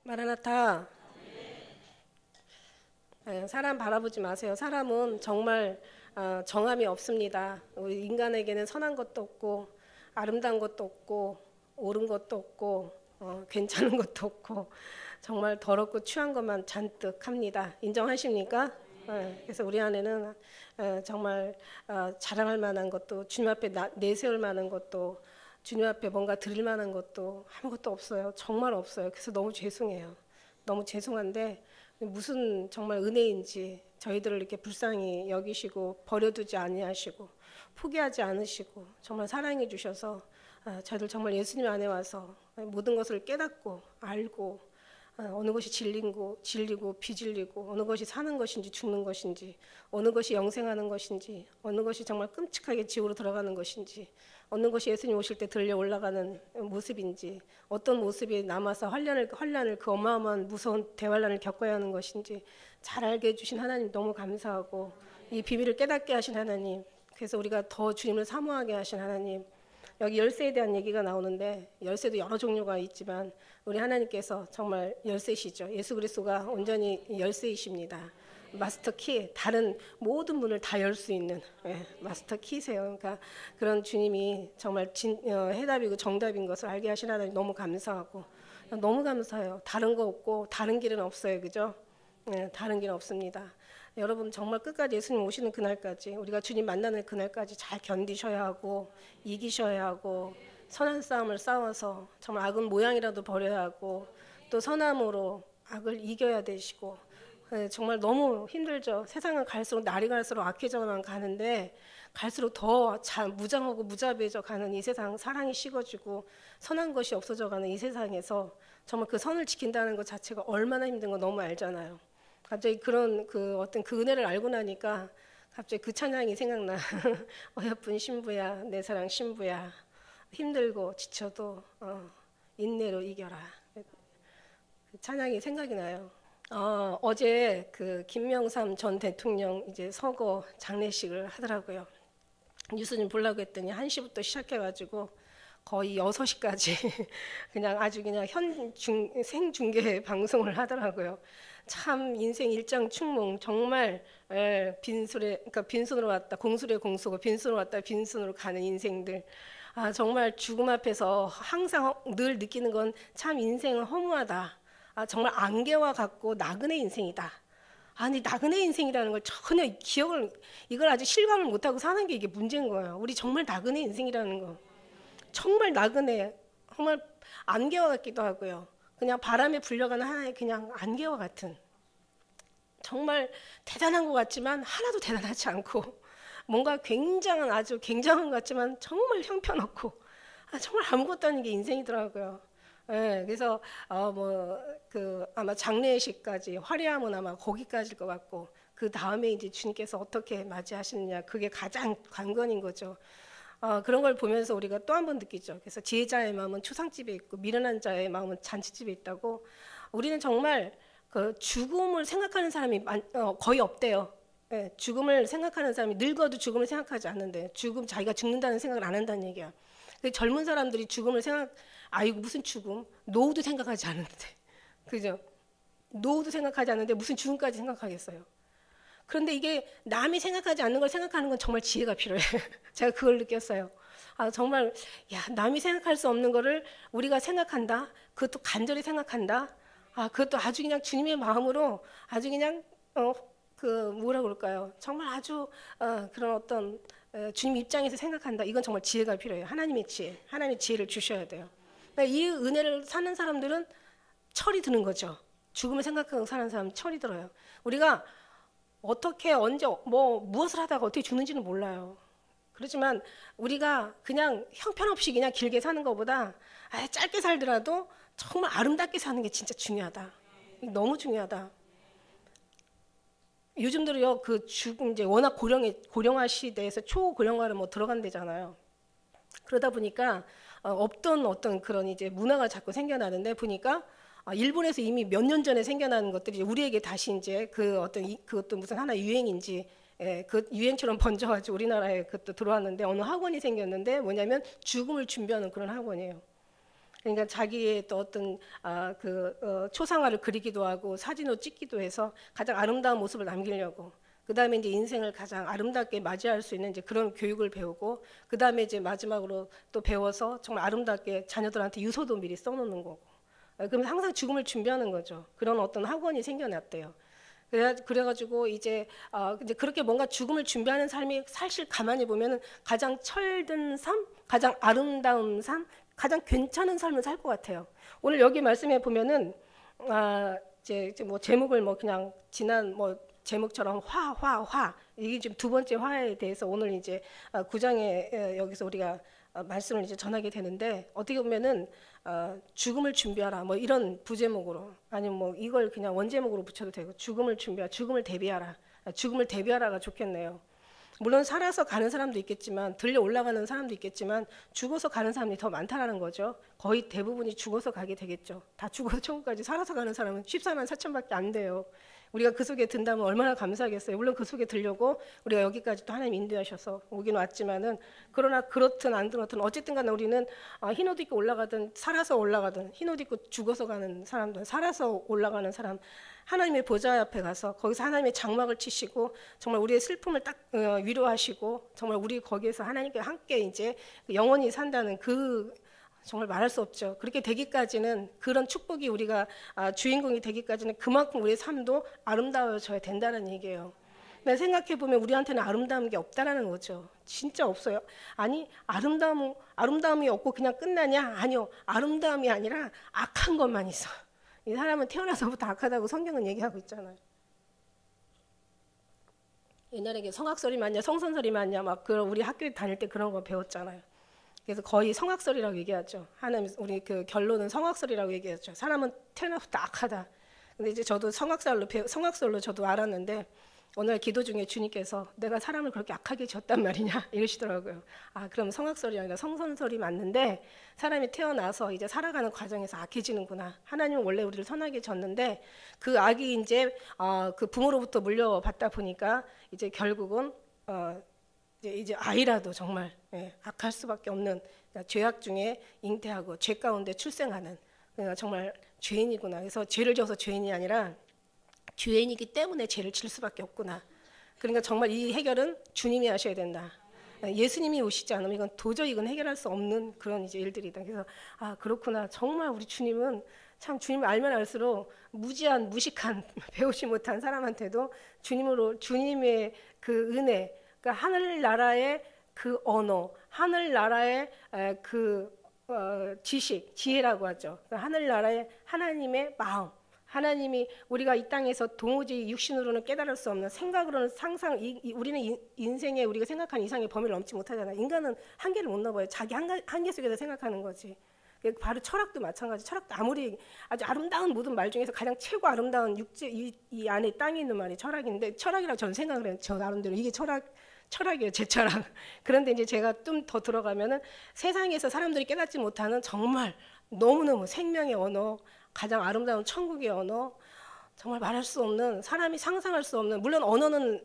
마라나타. 사람 바라보지 마세요. 사람은 정말 정함이 없습니다. 우리 인간에게는 선한 것도 없고 아름다운 것도 없고 옳은 것도 없고 괜찮은 것도 없고 정말 더럽고 추한 것만 잔뜩 합니다. 인정하십니까? 그래서 우리 안에는 정말 자랑할 만한 것도 주님 앞에 내세울 만한 것도 주님 앞에 뭔가 드릴 만한 것도 아무것도 없어요. 정말 없어요. 그래서 너무 죄송해요. 너무 죄송한데 무슨 정말 은혜인지 저희들을 이렇게 불쌍히 여기시고 버려두지 아니하시고 포기하지 않으시고 정말 사랑해 주셔서 저희들 정말 예수님 안에 와서 모든 것을 깨닫고 알고 어느 것이 진리고 비진리고 어느 것이 사는 것인지 죽는 것인지 어느 것이 영생하는 것인지 어느 것이 정말 끔찍하게 지옥으로 들어가는 것인지 어느 것이 예수님 오실 때 들려 올라가는 모습인지 어떤 모습이 남아서 환란을 그 어마어마한 무서운 대환란을 겪어야 하는 것인지 잘 알게 해주신 하나님 너무 감사하고 이 비밀을 깨닫게 하신 하나님 그래서 우리가 더 주님을 사모하게 하신 하나님 여기 열쇠에 대한 얘기가 나오는데 열쇠도 여러 종류가 있지만 우리 하나님께서 정말 열쇠시죠. 예수 그리스도가 온전히 열쇠이십니다. 마스터 키, 다른 모든 문을 다 열 수 있는 마스터 키세요. 그러니까 그런 주님이 정말 해답이고 정답인 것을 알게 하신 하나님 너무 감사하고 너무 감사해요. 다른 거 없고 다른 길은 없어요. 그죠? 다른 길은 없습니다. 여러분 정말 끝까지 예수님 오시는 그날까지 우리가 주님 만나는 그날까지 잘 견디셔야 하고 이기셔야 하고 선한 싸움을 싸워서 정말 악은 모양이라도 버려야 하고 또 선함으로 악을 이겨야 되시고 정말 너무 힘들죠. 세상은 갈수록 날이 갈수록 악해져만 가는데 갈수록 더 무장하고 무자비해져 가는 이 세상 사랑이 식어지고 선한 것이 없어져 가는 이 세상에서 정말 그 선을 지킨다는 것 자체가 얼마나 힘든 거 너무 알잖아요. 갑자기 그런 어떤 그 은혜를 알고 나니까 갑자기 그 찬양이 생각나. 어여쁜 신부야 내 사랑 신부야 힘들고 지쳐도 인내로 이겨라. 그 찬양이 생각이 나요. 어제 그 김명삼 전 대통령 이제 서거 장례식을 하더라고요. 뉴스는 보려고 했더니 1시부터 시작해가지고 거의 6시까지 그냥 아주 그냥 생중계 방송을 하더라고요. 참 인생 일장춘몽 정말 그러니까 빈손으로 왔다 공술의 공수고 빈손으로 왔다 빈손으로 가는 인생들 정말 죽음 앞에서 항상 늘 느끼는 건 참 인생은 허무하다. 정말 안개와 같고 나그네 인생이다. 아니 나그네 인생이라는 걸 전혀 이걸 아직 실감을 못하고 사는 게 이게 문제인 거예요. 우리 정말 나그네 인생이라는 거. 정말 나그네 정말 안개와 같기도 하고요. 그냥 바람에 불려가는 하나의 그냥 안개와 같은 정말 대단한 것 같지만 하나도 대단하지 않고 뭔가 아주 굉장한 것 같지만 정말 형편없고 정말 아무것도 아닌 게 인생이더라고요. 그래서 아마 장례식까지 화려하면 아마 거기까지일 것 같고 그 다음에 이제 주님께서 어떻게 맞이하시느냐 그게 가장 관건인 거죠. 그런 걸 보면서 우리가 또 한 번 느끼죠. 그래서 지혜자의 마음은 초상집에 있고 미련한 자의 마음은 잔치집에 있다고. 우리는 정말 그 죽음을 생각하는 사람이 거의 없대요. 죽음을 생각하는 사람이 늙어도 죽음을 생각하지 않는데 자기가 죽는다는 생각을 안 한다는 얘기야. 젊은 사람들이 죽음을 아이고 무슨 죽음? 노후도 생각하지 않는데, 그죠? 노후도 생각하지 않는데 무슨 죽음까지 생각하겠어요? 그런데 이게 남이 생각하지 않는 걸 생각하는 건 정말 지혜가 필요해요. 제가 그걸 느꼈어요. 정말 남이 생각할 수 없는 거를 우리가 생각한다. 그것도 간절히 생각한다. 그것도 아주 그냥 주님의 마음으로 아주 그냥 뭐라 그럴까요? 정말 아주 그런 어떤 주님 입장에서 생각한다. 이건 정말 지혜가 필요해요. 하나님의 지혜를 주셔야 돼요. 이 은혜를 사는 사람들은 철이 드는 거죠. 죽음을 생각하고 사는 사람 철이 들어요. 우리가 어떻게 언제 무엇을 하다가 어떻게 죽는지는 몰라요. 그렇지만 우리가 그냥 형편없이 그냥 길게 사는 것보다 짧게 살더라도 정말 아름답게 사는 게 진짜 중요하다. 너무 중요하다. 요즘 들어요 그 죽음 이제 워낙 고령화 시대에서 초고령화를 들어간대잖아요. 그러다 보니까 없던 어떤 그런 이제 문화가 자꾸 생겨나는데 보니까 일본에서 이미 몇 년 전에 생겨나는 것들이 우리에게 다시 이제 그것도 무슨 하나 유행인지 그 유행처럼 번져가지고 우리나라에 그것도 들어왔는데 어느 학원이 생겼는데 뭐냐면 죽음을 준비하는 그런 학원이에요. 그러니까 자기의 또 어떤 초상화를 그리기도 하고 사진으로 찍기도 해서 가장 아름다운 모습을 남기려고. 그 다음에 이제 인생을 가장 아름답게 맞이할 수 있는 이제 그런 교육을 배우고, 그 다음에 이제 마지막으로 또 배워서 정말 아름답게 자녀들한테 유서도 미리 써놓는 거고. 그러면 항상 죽음을 준비하는 거죠. 그런 어떤 학원이 생겨났대요. 그래가지고 이제 그렇게 뭔가 죽음을 준비하는 삶이 사실 가만히 보면은 가장 철든 삶, 가장 아름다운 삶, 가장 괜찮은 삶을 살 것 같아요. 오늘 여기 말씀해 보면은 이제 뭐 제목을 뭐 그냥 지난 뭐 제목처럼 화 이게 지금 두 번째 화에 대해서 오늘 이제 9장에 여기서 우리가 말씀을 이제 전하게 되는데, 어떻게 보면은 죽음을 준비하라 뭐 이런 부제목으로, 아니면 뭐 이걸 그냥 원제목으로 붙여도 되고, 죽음을 준비하라, 죽음을 대비하라, 죽음을 대비하라가 좋겠네요. 물론 살아서 가는 사람도 있겠지만, 들려 올라가는 사람도 있겠지만, 죽어서 가는 사람이 더 많다라는 거죠. 거의 대부분이 죽어서 가게 되겠죠. 다 죽어서 천국까지 살아서 가는 사람은 14만 4천밖에 안 돼요. 우리가 그 속에 든다면 얼마나 감사하겠어요. 물론 그 속에 들려고 우리가 여기까지 또 하나님 인도하셔서 오긴 왔지만은, 그러나 그렇든 안 그렇든 어쨌든 간에 우리는 흰 옷 입고 올라가든 살아서 올라가든, 흰 옷 입고 죽어서 가는 사람들, 살아서 올라가는 사람, 하나님의 보좌 앞에 가서 거기서 하나님의 장막을 치시고 정말 우리의 슬픔을 딱 위로하시고, 정말 우리 거기에서 하나님께 함께 이제 영원히 산다는 그, 정말 말할 수 없죠. 그렇게 되기까지는, 그런 축복이 우리가 주인공이 되기까지는 그만큼 우리의 삶도 아름다워져야 된다는 얘기예요. 근데 생각해 보면 우리한테는 아름다운 게 없다라는 거죠. 진짜 없어요. 아니, 아름다움이 없고 그냥 끝나냐? 아니요, 아름다움이 아니라 악한 것만 있어. 이 사람은 태어나서부터 악하다고 성경은 얘기하고 있잖아요. 옛날에 성악설이 맞냐, 성선설이 맞냐, 막 우리 학교에 다닐 때 그런 거 배웠잖아요. 그래서 거의 성악설이라고 얘기하죠. 하나님, 우리 그 결론은 성악설이라고 얘기했죠. 사람은 태어나서부터 악하다. 근데 이제 저도 성악설로 저도 알았는데, 어느 날 기도 중에 주님께서 내가 사람을 그렇게 악하게 지었단 말이냐 이러시더라고요. 그럼 성악설이 아니라 성선설이 맞는데, 사람이 태어나서 이제 살아가는 과정에서 악해지는구나. 하나님은 원래 우리를 선하게 졌는데 그 악이 이제 그 부모로부터 물려받다 보니까 이제 결국은 이제 아이라도 정말 악할 수밖에 없는, 그러니까 죄악 중에 잉태하고 죄 가운데 출생하는, 그러니까 정말 죄인이구나. 그래서 죄를 져서 죄인이 아니라 죄인이기 때문에 죄를 질 수밖에 없구나. 그러니까 정말 이 해결은 주님이 하셔야 된다. 예수님이 오시지 않으면 이건 도저히 해결할 수 없는 그런 이제 일들이다. 그래서 그렇구나. 정말 우리 주님은 참, 주님을 알면 알수록 무식한 배우지 못한 사람한테도 주님의 그 은혜, 그러니까 하늘나라의 그 언어, 하늘나라의 그 지식, 지혜라고 하죠. 그러니까 하늘나라의 하나님의 마음, 하나님이 우리가 이 땅에서 도무지 육신으로는 깨달을 수 없는, 생각으로는 상상, 우리는 인생에 우리가 생각하는 이상의 범위를 넘지 못하잖아요. 인간은 한계를 못 넘어요. 자기 한계 속에서 생각하는 거지. 바로 철학도 마찬가지. 철학도 아무리 아주 아름다운 모든 말 중에서 가장 최고 아름다운 육지, 이 안에 땅에 있는 말이 철학인데, 철학이라고 저는 생각을 해요. 저 나름대로 이게 철학이에요, 제 철학. 그런데 이제 제가 좀 더 들어가면은 세상에서 사람들이 깨닫지 못하는 정말 너무너무 생명의 언어, 가장 아름다운 천국의 언어, 정말 말할 수 없는, 사람이 상상할 수 없는, 물론 언어는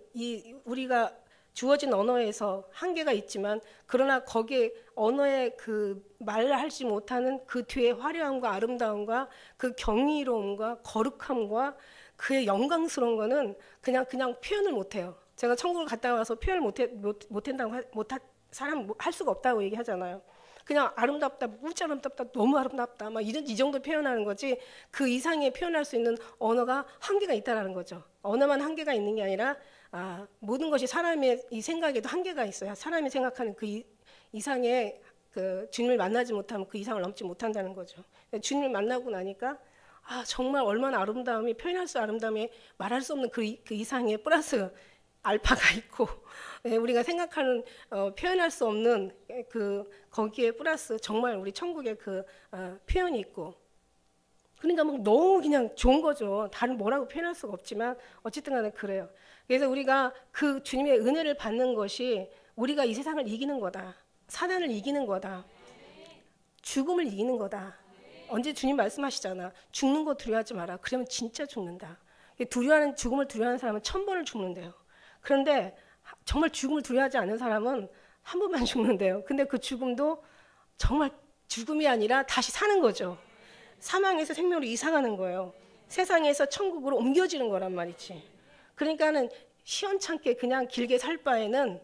우리가 주어진 언어에서 한계가 있지만, 그러나 거기에 언어의 그 말하지 못하는 그 뒤에 화려함과 아름다움과 그 경이로움과 거룩함과 그의 영광스러운 거는 그냥 표현을 못해요. 제가 천국을 갔다 와서 표현을 사람 할 수가 없다고 얘기하잖아요. 그냥 아름답다, 무지 아름답다, 너무 아름답다, 막 이 정도 표현하는 거지, 그 이상의 표현할 수 있는 언어가 한계가 있다라는 거죠. 언어만 한계가 있는 게 아니라 모든 것이 사람의 이 생각에도 한계가 있어요. 사람이 생각하는 그 이상의 그 주님을 만나지 못하면 그 이상을 넘지 못한다는 거죠. 주님을 만나고 나니까 정말 얼마나 아름다움이, 표현할 수 아름다움이 말할 수 없는 그 이상의 플러스 알파가 있고, 우리가 생각하는 표현할 수 없는 거기에 플러스 정말 우리 천국의 그 표현이 있고, 그러니까 막 너무 그냥 좋은 거죠. 다른 뭐라고 표현할 수가 없지만 어쨌든 간에 그래요. 그래서 우리가 그 주님의 은혜를 받는 것이 우리가 이 세상을 이기는 거다. 사단을 이기는 거다. 죽음을 이기는 거다. 언제 주님 말씀하시잖아. 죽는 거 두려워하지 마라. 그러면 진짜 죽는다. 죽음을 두려워하는 사람은 1000번을 죽는데요. 그런데 정말 죽음을 두려워하지 않는 사람은 한 번만 죽는데요. 근데 그 죽음도 정말 죽음이 아니라 다시 사는 거죠. 사망에서 생명으로 이상하는 거예요. 세상에서 천국으로 옮겨지는 거란 말이지. 그러니까는 시원찮게 그냥 길게 살 바에는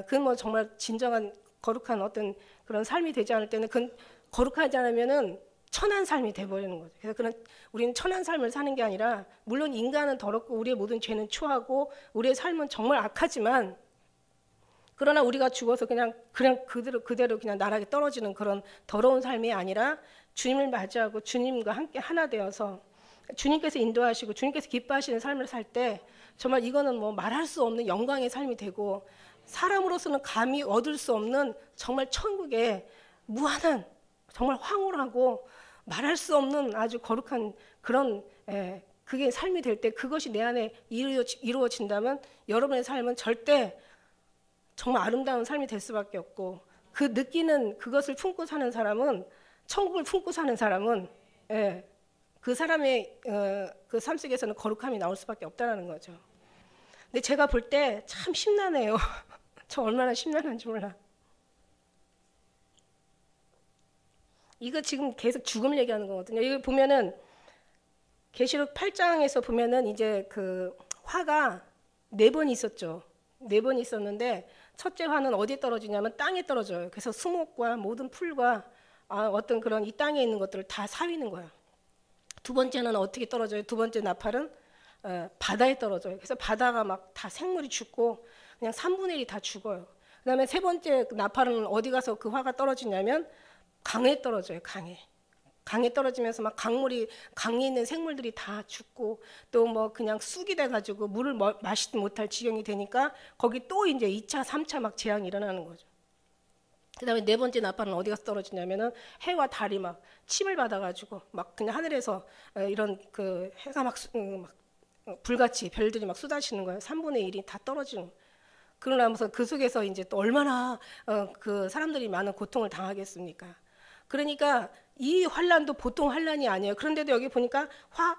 그건 뭐 정말 진정한 거룩한 어떤 그런 삶이 되지 않을 때는 그건 거룩하지 않으면은 천한 삶이 돼버리는 거죠. 그래서 그런 우리는 천한 삶을 사는 게 아니라 물론 인간은 더럽고 우리의 모든 죄는 추하고 우리의 삶은 정말 악하지만 그러나 우리가 죽어서 그냥 그대로 그냥 나락에 떨어지는 그런 더러운 삶이 아니라 주님을 맞이하고 주님과 함께 하나 되어서 주님께서 인도하시고 주님께서 기뻐하시는 삶을 살 때 정말 이거는 뭐 말할 수 없는 영광의 삶이 되고 사람으로서는 감히 얻을 수 없는 정말 천국의 무한한 정말 황홀하고 말할 수 없는 아주 거룩한 그런 그게 삶이 될 때 그것이 내 안에 이루어진다면 여러분의 삶은 절대 정말 아름다운 삶이 될 수밖에 없고 그 느끼는 그것을 품고 사는 사람은 천국을 품고 사는 사람은 그 사람의 그 삶 속에서는 거룩함이 나올 수밖에 없다는 거죠. 근데 제가 볼 때 참 심란해요. 저 얼마나 심란한지 몰라. 이거 지금 계속 죽음을 얘기하는 거거든요. 이거 보면은 계시록 8장에서 보면은 이제 그 화가 4번 있었죠. 4번 있었는데 첫째 화는 어디에 떨어지냐면 땅에 떨어져요. 그래서 수목과 모든 풀과 어떤 그런 이 땅에 있는 것들을 다 사위는 거예요. 두 번째는 어떻게 떨어져요? 두 번째 나팔은 바다에 떨어져요. 그래서 바다가 막 다 생물이 죽고 그냥 3분의 1이 다 죽어요. 그 다음에 세 번째 나팔은 어디 가서 그 화가 떨어지냐면 강에 떨어져요. 강에 떨어지면서 막 강에 있는 생물들이 다 죽고 또 뭐 그냥 쑥이 돼가지고 물을 마시지 못할 지경이 되니까 거기 또 이제 2차, 3차 막 재앙이 일어나는 거죠. 그 다음에 네 번째 나팔은 어디 가서 떨어지냐면은 해와 달이 막 침을 받아가지고 막 그냥 하늘에서 이런 그 해가 막 불같이 별들이 막 쏟아지는 거예요. 3분의 1이 다 떨어지는 거예요. 그러면서 그 속에서 이제 또 얼마나 그 사람들이 많은 고통을 당하겠습니까? 그러니까 이 환란도 보통 환란이 아니에요. 그런데도 여기 보니까 화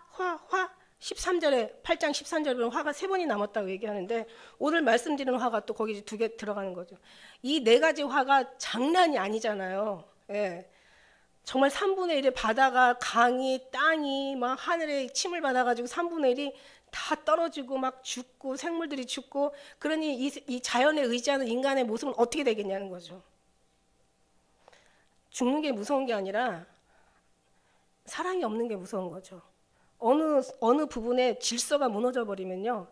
13절에 8장 13절에 보면 화가 3번이 남았다고 얘기하는데 오늘 말씀드리는 화가 또 거기 2개 들어가는 거죠. 이 4가지 화가 장난이 아니잖아요. 예. 정말 3분의 1의 바다가 강이 땅이 막 하늘에 침을 받아가지고 3분의 1이 다 떨어지고 막 죽고 생물들이 죽고 그러니 이 자연에 의지하는 인간의 모습은 어떻게 되겠냐는 거죠. 죽는 게 무서운 게 아니라 사랑이 없는 게 무서운 거죠. 어느 부분에 질서가 무너져 버리면요.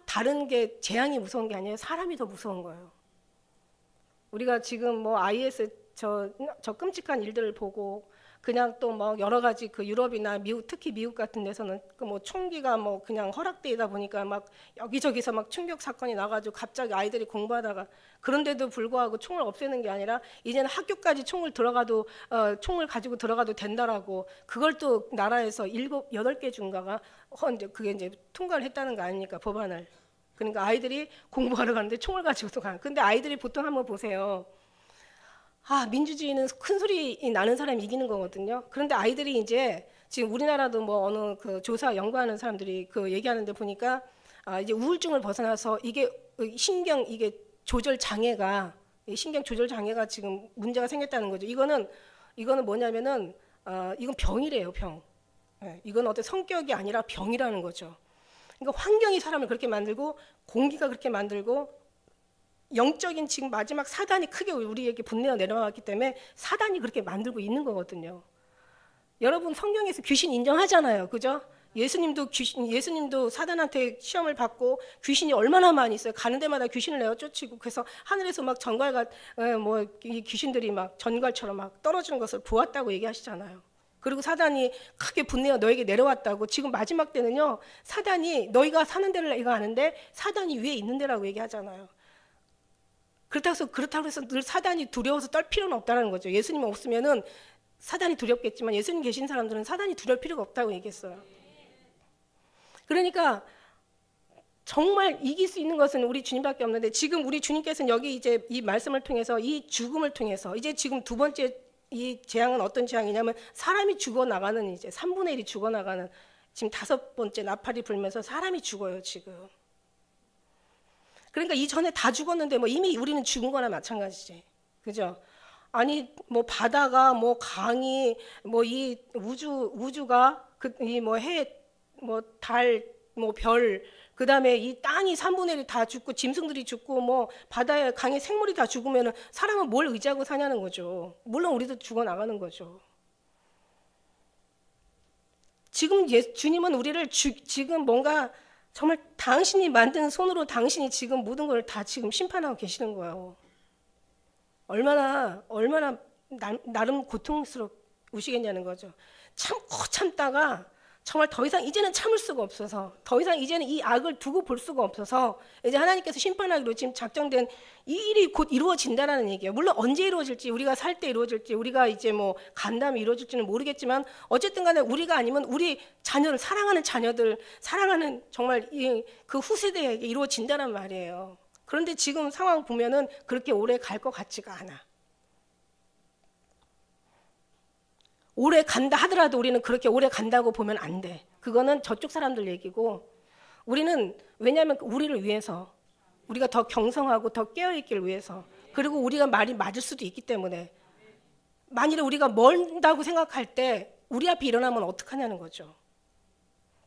다른 게 재앙이 무서운 게 아니에요. 사람이 더 무서운 거예요. 우리가 지금 뭐 IS 저 끔찍한 일들을 보고 그냥 또 뭐 여러 가지 그 유럽이나 미국 특히 미국 같은 데서는 그 뭐 총기가 뭐 그냥 허락되다 보니까 막 여기저기서 막 충격 사건이 나가지고 갑자기 아이들이 공부하다가 그런데도 불구하고 총을 없애는 게 아니라 이제는 학교까지 총을 가지고 들어가도 된다라고 그걸 또 나라에서 7, 8개 중가가 이제 그게 이제 통과를 했다는 거 아닙니까 법안을. 그러니까 아이들이 공부하러 가는데 총을 가지고도 가. 근데 아이들이 보통 한번 보세요. 민주주의는 큰 소리 나는 사람이 이기는 거거든요. 그런데 아이들이 이제 지금 우리나라도 뭐 어느 그 조사 연구하는 사람들이 그 얘기하는데 보니까 이제 우울증을 벗어나서 이게 신경 조절 장애가 지금 문제가 생겼다는 거죠. 이거는 뭐냐면은 이건 병이래요, 병. 이건 어떤 성격이 아니라 병이라는 거죠. 그러니까 환경이 사람을 그렇게 만들고 공기가 그렇게 만들고 영적인 지금 마지막 사단이 크게 우리에게 분내어 내려왔기 때문에 사단이 그렇게 만들고 있는 거거든요. 여러분 성경에서 귀신 인정하잖아요. 그죠? 예수님도 사단한테 시험을 받고 귀신이 얼마나 많이 있어요. 가는 데마다 귀신을 내어 쫓이고 그래서 하늘에서 막 전갈과 이 귀신들이 막 전갈처럼 막 떨어지는 것을 보았다고 얘기하시잖아요. 그리고 사단이 크게 분내어 너에게 내려왔다고. 지금 마지막 때는요. 사단이 너희가 사는 데를 내가 아는데 사단이 위에 있는 데라고 얘기하잖아요. 그렇다고 해서 늘 사단이 두려워서 떨 필요는 없다는 거죠. 예수님 없으면은 사단이 두렵겠지만 예수님 계신 사람들은 사단이 두려울 필요가 없다고 얘기했어요. 그러니까 정말 이길 수 있는 것은 우리 주님밖에 없는데 지금 우리 주님께서는 여기 이제 이 말씀을 통해서 이 죽음을 통해서 이제 지금 두 번째 이 재앙은 어떤 재앙이냐면 사람이 죽어나가는 이제 3분의 1이 죽어나가는 지금 5번째 나팔이 불면서 사람이 죽어요 지금. 그러니까 이전에 다 죽었는데 뭐 이미 우리는 죽은 거나 마찬가지지. 그죠? 아니 뭐 바다가 뭐 강이 뭐 이 우주가 이 뭐 해 뭐 달 뭐 별 그다음에 이 땅이 3분의 1이 다 죽고 짐승들이 죽고 뭐 바다에 강에 생물이 다 죽으면은 사람은 뭘 의지하고 사냐는 거죠. 물론 우리도 죽어 나가는 거죠. 지금 주님은 우리를 지금 뭔가 정말 당신이 만든 손으로 당신이 지금 모든 걸 다 지금 심판하고 계시는 거예요. 얼마나 나름 고통스러우시겠냐는 거죠. 참다가 정말 더 이상 이제는 참을 수가 없어서, 더 이상 이제는 이 악을 두고 볼 수가 없어서 이제 하나님께서 심판하기로 지금 작정된 이 일이 곧 이루어진다라는 얘기예요. 물론 언제 이루어질지, 우리가 살 때 이루어질지, 우리가 이제 뭐 간 다음에 이루어질지는 모르겠지만 어쨌든 간에 우리가 아니면 우리 자녀를, 사랑하는 자녀들, 사랑하는 정말 그 후세대에게 이루어진다는 말이에요. 그런데 지금 상황 보면은 그렇게 오래 갈 것 같지가 않아. 오래 간다 하더라도 우리는 그렇게 오래 간다고 보면 안 돼. 그거는 저쪽 사람들 얘기고, 우리는 왜냐하면 우리를 위해서, 우리가 더 경성하고 더 깨어있기를 위해서, 그리고 우리가 말이 맞을 수도 있기 때문에, 만일에 우리가 멀다고 생각할 때 우리 앞에 일어나면 어떡하냐는 거죠.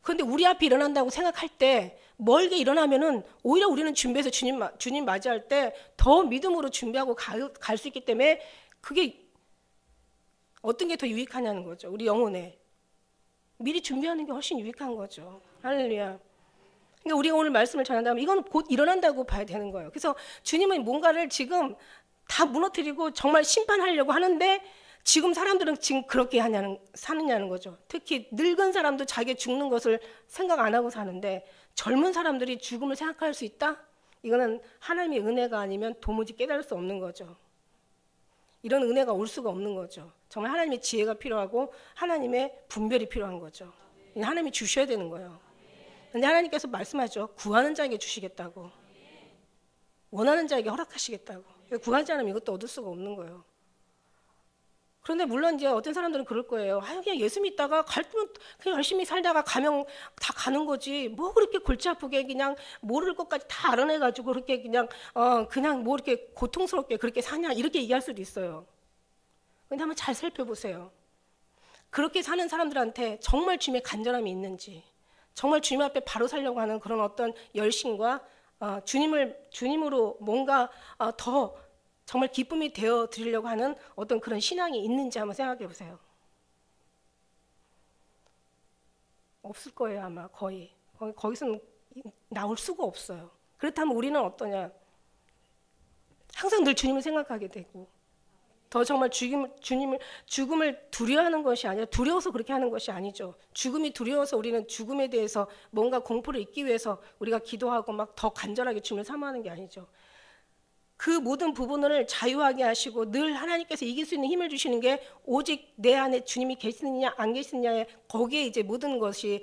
그런데 우리 앞에 일어난다고 생각할 때 멀게 일어나면은 오히려 우리는 준비해서 주님 맞이할 때 더 믿음으로 준비하고 갈 수 있기 때문에, 그게 어떤 게 더 유익하냐는 거죠. 우리 영혼에 미리 준비하는 게 훨씬 유익한 거죠. 할렐루야. 그러니까 우리가 오늘 말씀을 전한다면 이건 곧 일어난다고 봐야 되는 거예요. 그래서 주님은 뭔가를 지금 다 무너뜨리고 정말 심판하려고 하는데, 지금 사람들은 지금 그렇게 사느냐는 거죠. 특히 늙은 사람도 자기 죽는 것을 생각 안 하고 사는데, 젊은 사람들이 죽음을 생각할 수 있다? 이거는 하나님의 은혜가 아니면 도무지 깨달을 수 없는 거죠. 이런 은혜가 올 수가 없는 거죠. 정말 하나님의 지혜가 필요하고 하나님의 분별이 필요한 거죠. 하나님이 주셔야 되는 거예요. 근데 하나님께서 말씀하죠. 구하는 자에게 주시겠다고. 원하는 자에게 허락하시겠다고. 구하지 않으면 이것도 얻을 수가 없는 거예요. 그런데 물론 이제 어떤 사람들은 그럴 거예요. 그냥 예수 믿다가 갈면 그냥 열심히 살다가 가면 다 가는 거지. 뭐 그렇게 골치 아프게 그냥 모를 것까지 다 알아내가지고 그렇게 그냥 뭐 이렇게 고통스럽게 그렇게 사냐, 이렇게 얘기할 수도 있어요. 근데 한번 잘 살펴보세요. 그렇게 사는 사람들한테 정말 주님의 간절함이 있는지, 정말 주님 앞에 바로 살려고 하는 그런 어떤 열심과 주님으로 뭔가 더 정말 기쁨이 되어 드리려고 하는 어떤 그런 신앙이 있는지 한번 생각해 보세요. 없을 거예요, 아마. 거기서는 나올 수가 없어요. 그렇다면 우리는 어떠냐? 항상 늘 주님을 생각하게 되고, 더 정말 죽음을 두려워하는 것이 아니라, 두려워서 그렇게 하는 것이 아니죠. 죽음이 두려워서 우리는 죽음에 대해서 뭔가 공포를 잊기 위해서 우리가 기도하고 막 더 간절하게 주님을 사모하는 게 아니죠. 그 모든 부분을 자유하게 하시고 늘 하나님께서 이길 수 있는 힘을 주시는 게 오직 내 안에 주님이 계시느냐 안 계시느냐에, 거기에 이제 모든 것이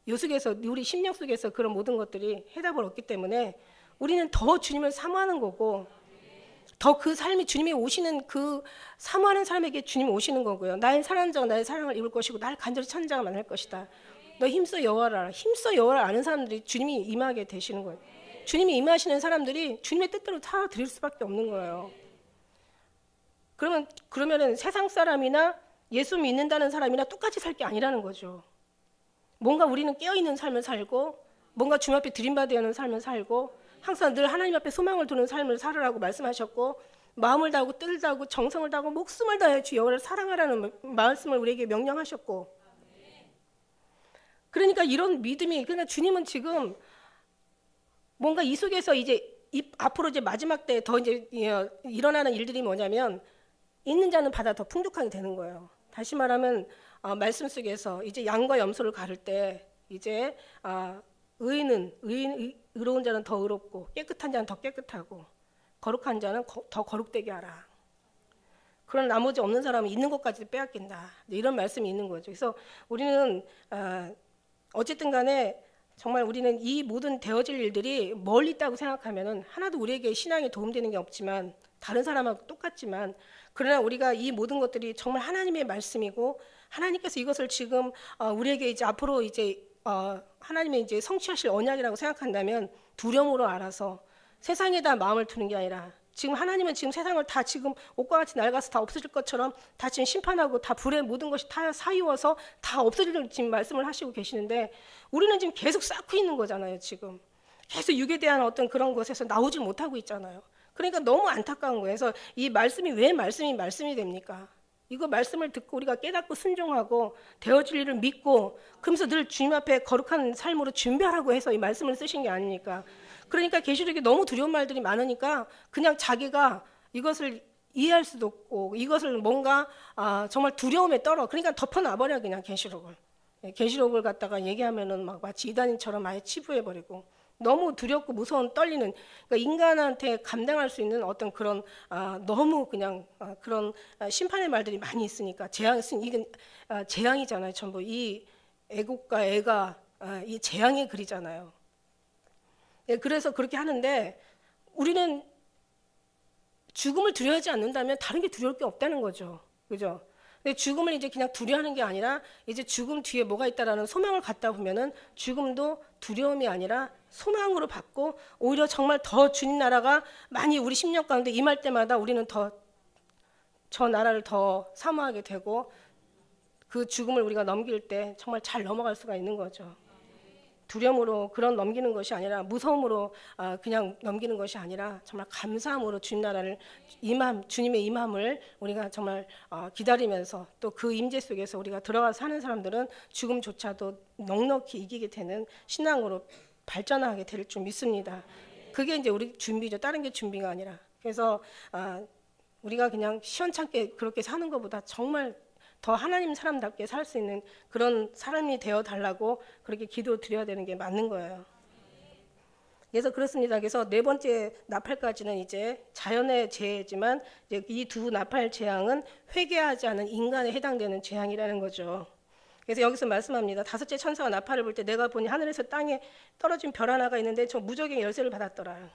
요 속에서, 우리 심령 속에서 그런 모든 것들이 해답을 얻기 때문에 우리는 더 주님을 사모하는 거고, 더 그 삶이 주님이 오시는 그 사모하는 사람에게 주님이 오시는 거고요. 나의 사랑하는 자가 나의 사랑을 입을 것이고 나를 간절히 찾는 자가 만날 것이다. 너 힘써 여호와를 아는 사람들이 주님이 임하게 되시는 거예요. 주님이 임하시는 사람들이 주님의 뜻대로 다 드릴 수밖에 없는 거예요. 그러면은 세상 사람이나 예수 믿는다는 사람이나 똑같이 살 게 아니라는 거죠. 뭔가 우리는 깨어있는 삶을 살고, 뭔가 주님 앞에 드림받아야 하는 삶을 살고, 항상 늘 하나님 앞에 소망을 두는 삶을 살으라고 말씀하셨고, 마음을 다하고 뜻을 다하고 정성을 다하고 목숨을 다해 주 여호와를 사랑하라는 말씀을 우리에게 명령하셨고, 그러니까 이런 믿음이, 그러니까 주님은 지금 뭔가 이 속에서 이제 앞으로 이제 마지막 때 더 이제 일어나는 일들이 뭐냐면, 있는 자는 받아 더 풍족하게 되는 거예요. 다시 말하면 말씀 속에서 이제 양과 염소를 가를 때 이제 의로운 자는 더 의롭고 깨끗한 자는 더 깨끗하고 거룩한 자는 더 거룩되게 하라. 그런 나머지 없는 사람은 있는 것까지 빼앗긴다. 이런 말씀이 있는 거죠. 그래서 우리는 어쨌든 간에 정말 우리는 이 모든 되어질 일들이 멀리 있다고 생각하면은 하나도 우리에게 신앙에 도움되는 게 없지만, 다른 사람하고 똑같지만, 그러나 우리가 이 모든 것들이 정말 하나님의 말씀이고, 하나님께서 이것을 지금 우리에게 이제 앞으로 이제 하나님의 이제 성취하실 언약이라고 생각한다면 두려움으로 알아서 세상에다 마음을 두는 게 아니라 지금 하나님은 지금 세상을 다 지금 옷과 같이 낡아서 다 없어질 것처럼 다 지금 심판하고 다 불에 모든 것이 다 사이워서 다 없어질 지금 말씀을 하시고 계시는데 우리는 지금 계속 쌓고 있는 거잖아요. 지금 계속 육에 대한 어떤 그런 것에서 나오질 못하고 있잖아요. 그러니까 너무 안타까운 거예요. 그래서 이 말씀이 왜 말씀이 됩니까? 이거 말씀을 듣고 우리가 깨닫고 순종하고 되어질 일을 믿고 그러면서 늘 주님 앞에 거룩한 삶으로 준비하라고 해서 이 말씀을 쓰신 게 아닙니까? 그러니까 계시록에 너무 두려운 말들이 많으니까 그냥 자기가 이것을 이해할 수도 없고 이것을 뭔가 정말 두려움에 떨어 그러니까 덮어놔버려 그냥 계시록을. 계시록을 갖다가 얘기하면은 막 마치 이단인처럼 아예 치부해버리고 너무 두렵고 무서운 떨리는 그러니까 인간한테 감당할 수 있는 어떤 그런 너무 그냥 그런 심판의 말들이 많이 있으니까 이건 재앙이잖아요. 전부 이 애국과 애가 이 재앙의 글이잖아요. 그래서 그렇게 하는데 우리는 죽음을 두려워하지 않는다면 다른 게 두려울 게 없다는 거죠. 그죠? 근데 죽음을 이제 그냥 두려워하는 게 아니라 이제 죽음 뒤에 뭐가 있다라는 소망을 갖다 보면은 죽음도 두려움이 아니라 소망으로 받고 오히려 정말 더 주님 나라가 많이 우리 심령 가운데 임할 때마다 우리는 더 저 나라를 더 사모하게 되고 그 죽음을 우리가 넘길 때 정말 잘 넘어갈 수가 있는 거죠. 두려움으로 그런 넘기는 것이 아니라 무서움으로 그냥 넘기는 것이 아니라 정말 감사함으로 주님 나라를 주님의 임함을 우리가 정말 기다리면서 또 그 임재 속에서 우리가 들어가 사는 사람들은 죽음조차도 넉넉히 이기게 되는 신앙으로 발전하게 될 줄 믿습니다. 그게 이제 우리 준비죠. 다른 게 준비가 아니라. 그래서 우리가 그냥 시원찮게 그렇게 사는 것보다 정말 더 하나님 사람답게 살 수 있는 그런 사람이 되어 달라고 그렇게 기도 드려야 되는 게 맞는 거예요. 그래서 그렇습니다. 그래서 네 번째 나팔까지는 이제 자연의 재해지만 이제 이 두 나팔 재앙은 회개하지 않은 인간에 해당되는 재앙이라는 거죠. 그래서 여기서 말씀합니다. 다섯째 천사가 나팔을 불 때 내가 보니 하늘에서 땅에 떨어진 별 하나가 있는데 저 무적의 열쇠를 받았더라.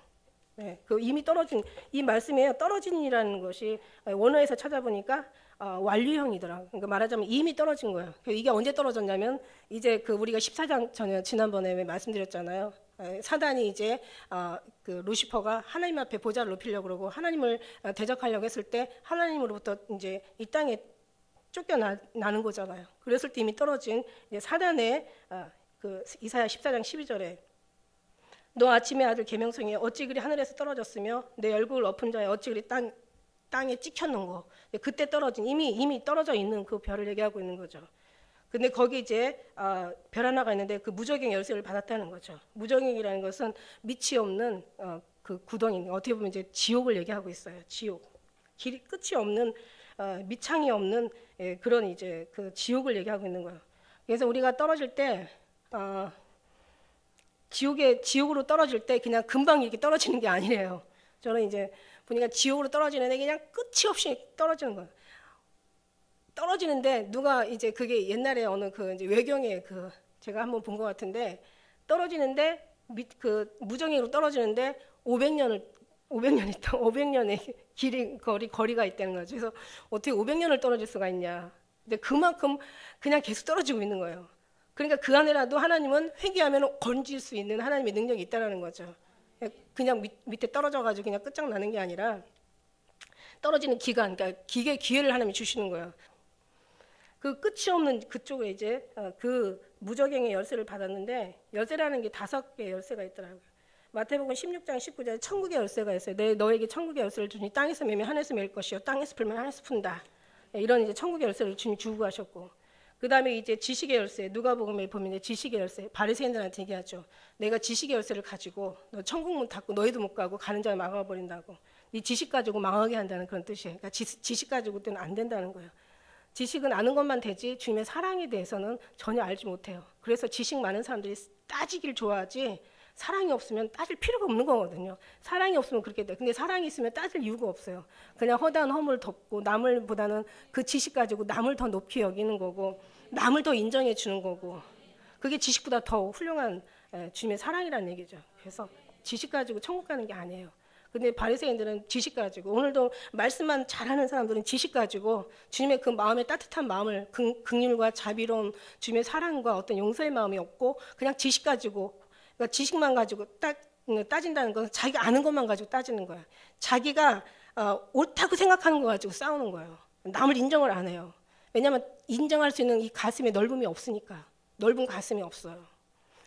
네, 그 이미 떨어진 이 말씀이에요. 떨어진이라는 것이 원어에서 찾아보니까 완료형이더라. 그러니까 말하자면 이미 떨어진 거예요. 이게 언제 떨어졌냐면 이제 그 우리가 14장 전에 지난번에 말씀드렸잖아요. 사단이 이제 그 루시퍼가 하나님 앞에 보좌를 높이려고 그러고 하나님을 대적하려고 했을 때 하나님으로부터 이제 이 땅에 쫓겨나는 거잖아요. 그랬을 때 이미 떨어진 이제 사단의 그 이사야 14장 12절에 너 아침의 아들 계명성이 어찌 그리 하늘에서 떨어졌으며 내 얼굴을 엎은 자의 어찌 그리 땅에 찍혔는고. 그때 떨어진 이미 떨어져 있는 그 별을 얘기하고 있는 거죠. 근데 거기 이제 별 하나가 있는데 그 무적의 열쇠를 받았다는 거죠. 무적이라는 것은 밑이 없는 그 구덩이, 어떻게 보면 이제 지옥을 얘기하고 있어요. 지옥, 길이 끝이 없는 밑창이 없는 그런 이제 그 지옥을 얘기하고 있는 거예요. 그래서 우리가 떨어질 때 지옥으로 떨어질 때 그냥 금방 이렇게 떨어지는 게 아니래요. 저는 이제 보니까 지옥으로 떨어지는데 그냥 끝이 없이 떨어지는 거예요. 떨어지는데 누가 이제 그게 옛날에 어느 그 이제 외경에 그 제가 한번 본 것 같은데 떨어지는데 그 무정익으로 떨어지는데 500년의 거리가 있다는 거죠. 그래서 어떻게 500년을 떨어질 수가 있냐. 근데 그만큼 그냥 계속 떨어지고 있는 거예요. 그러니까 그 안에라도 하나님은 회개하면 건질 수 있는 하나님의 능력이 있다는 거죠. 그냥 밑에 떨어져가지고 그냥 끝장나는 게 아니라 떨어지는 기간, 그러니까 기회를 하나님이 주시는 거예요. 그 끝이 없는 그쪽에 이제 그 무적행의 열쇠를 받았는데 열쇠라는 게 5개의 열쇠가 있더라고요. 마태복음 16장 19절에 천국의 열쇠가 있어요. 너에게 천국의 열쇠를 주니 땅에서 매면 하늘에서 맬 것이요 땅에서 풀면 하늘에서 푼다. 이런 이제 천국의 열쇠를 주님 주고 가셨고, 그 다음에 이제 지식의 열쇠, 누가복음에 보면 지식의 열쇠, 바리새인들한테 얘기하죠. 내가 지식의 열쇠를 가지고 너 천국 문 닫고 너희도 못 가고 가는 자를 막아버린다고. 이 지식 가지고 망하게 한다는 그런 뜻이에요. 그러니까 지식 가지고는 안 된다는 거예요. 지식은 아는 것만 되지 주님의 사랑에 대해서는 전혀 알지 못해요. 그래서 지식 많은 사람들이 따지기를 좋아하지 사랑이 없으면 따질 필요가 없는 거거든요. 사랑이 없으면 그렇게 돼. 근데 사랑이 있으면 따질 이유가 없어요. 그냥 허다한 허물을 덮고 남을보다는 그 지식 가지고 남을 더 높이 여기는 거고 남을 더 인정해 주는 거고, 그게 지식보다 더 훌륭한 주님의 사랑이라는 얘기죠. 그래서 지식 가지고 천국 가는 게 아니에요. 근데 바리새인들은 지식 가지고, 오늘도 말씀만 잘하는 사람들은 지식 가지고 주님의 그 마음의 따뜻한 마음을, 긍휼과 자비로운 주님의 사랑과 어떤 용서의 마음이 없고 그냥 지식 가지고, 그러니까 지식만 가지고 딱 따진다는 건 자기가 아는 것만 가지고 따지는 거야. 자기가 옳다고 생각하는 거 가지고 싸우는 거예요. 남을 인정을 안 해요. 왜냐하면 인정할 수 있는 이 가슴에 넓음이 없으니까. 넓은 가슴이 없어요.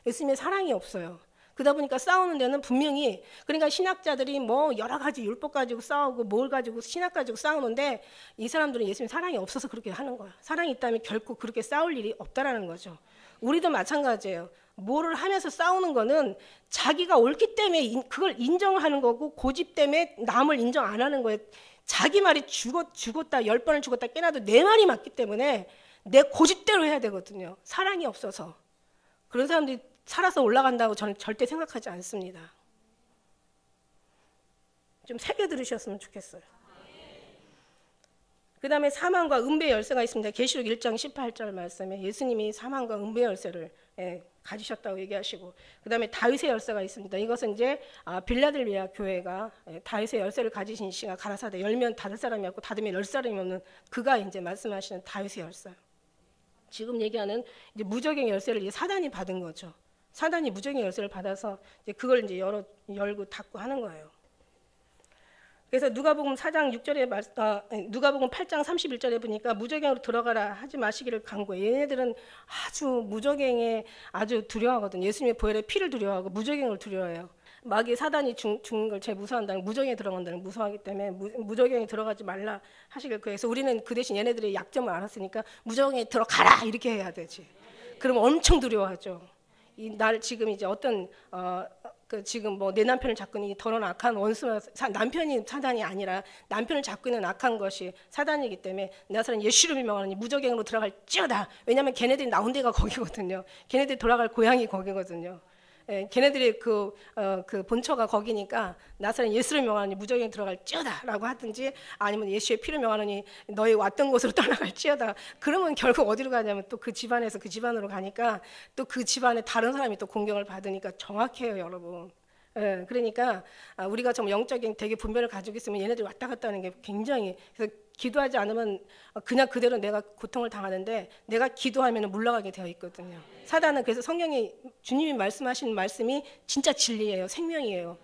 예수님의 사랑이 없어요. 그러다 보니까 싸우는 데는 분명히, 그러니까 신학자들이 뭐 여러 가지 율법 가지고 싸우고 뭘 가지고 신학 가지고 싸우는데 이 사람들은 예수님 사랑이 없어서 그렇게 하는 거야. 사랑이 있다면 결코 그렇게 싸울 일이 없다라는 거죠. 우리도 마찬가지예요. 뭐를 하면서 싸우는 거는 자기가 옳기 때문에 그걸 인정하는 거고, 고집 때문에 남을 인정 안 하는 거예요. 자기 말이 죽었다 10번을 죽었다 깨나도 내 말이 맞기 때문에 내 고집대로 해야 되거든요. 사랑이 없어서. 그런 사람들이 살아서 올라간다고 저는 절대 생각하지 않습니다. 좀 새겨 들으셨으면 좋겠어요. 그 다음에 사망과 은배의 열쇠가 있습니다. 계시록 1장 18절 말씀에 예수님이 사망과 은배의 열쇠를 가지셨다고 얘기하시고, 그 다음에 다윗의 열쇠가 있습니다. 이것은 이제 빌라델비아 교회가 다윗의 열쇠를 가지신 씨가 가라사대 열면 닫을 사람이 없고 닫으면 열 사람이 없는 그가 이제 말씀하시는 다윗의 열쇠. 지금 얘기하는 이제 무적의 열쇠를 이제 사단이 받은 거죠. 사단이 무적의 열쇠를 받아서 이제 그걸 이제 열고 닫고 하는 거예요. 그래서 누가복음 4장 6절에 누가복음 8장 31절에 보니까 무적행으로 들어가라 하지 마시기를 간구해. 얘네들은 아주 무적행에 아주 두려워하거든요. 예수님의 보혈의 피를 두려워하고 무적행을 두려워해요. 마귀 사단이 죽는 걸 제일 무서워한다는, 무적행에 들어간다는 무서워하기 때문에 무적행에 들어가지 말라 하시길. 그래서 우리는 그 대신 얘네들의 약점을 알았으니까 무적행에 들어가라 이렇게 해야 되지. 그러면 엄청 두려워하죠. 날 지금 이제 어떤 지금 뭐 내 남편을 잡고 있는 이 더러운 악한 원수가 남편이 사단이 아니라 남편을 잡고 있는 악한 것이 사단이기 때문에 나사렛 예수 이름으로 명하노니 무적행으로 들어갈지어다. 왜냐하면 걔네들이 나온 데가 거기거든요. 걔네들이 돌아갈 고향이 거기거든요. 걔네들이 그 본처가 거기니까 나사렛 예수를 명하노니 무적행 들어갈지어다라고 하든지, 아니면 예수의 피를 명하노니 너희 왔던 곳으로 떠나갈지어다. 그러면 결국 어디로 가냐면 또 그 집안에서 그 집안으로 가니까 또 그 집안에 다른 사람이 또 공격을 받으니까 정확해요, 여러분. 그러니까 우리가 좀 영적인 되게 분별을 가지고 있으면 얘네들이 왔다 갔다 하는 게 굉장히, 그래서 기도하지 않으면 그냥 그대로 내가 고통을 당하는데 내가 기도하면 물러가게 되어 있거든요. 사단은 그래서 성경이 주님이 말씀하신 말씀이 진짜 진리예요. 생명이에요.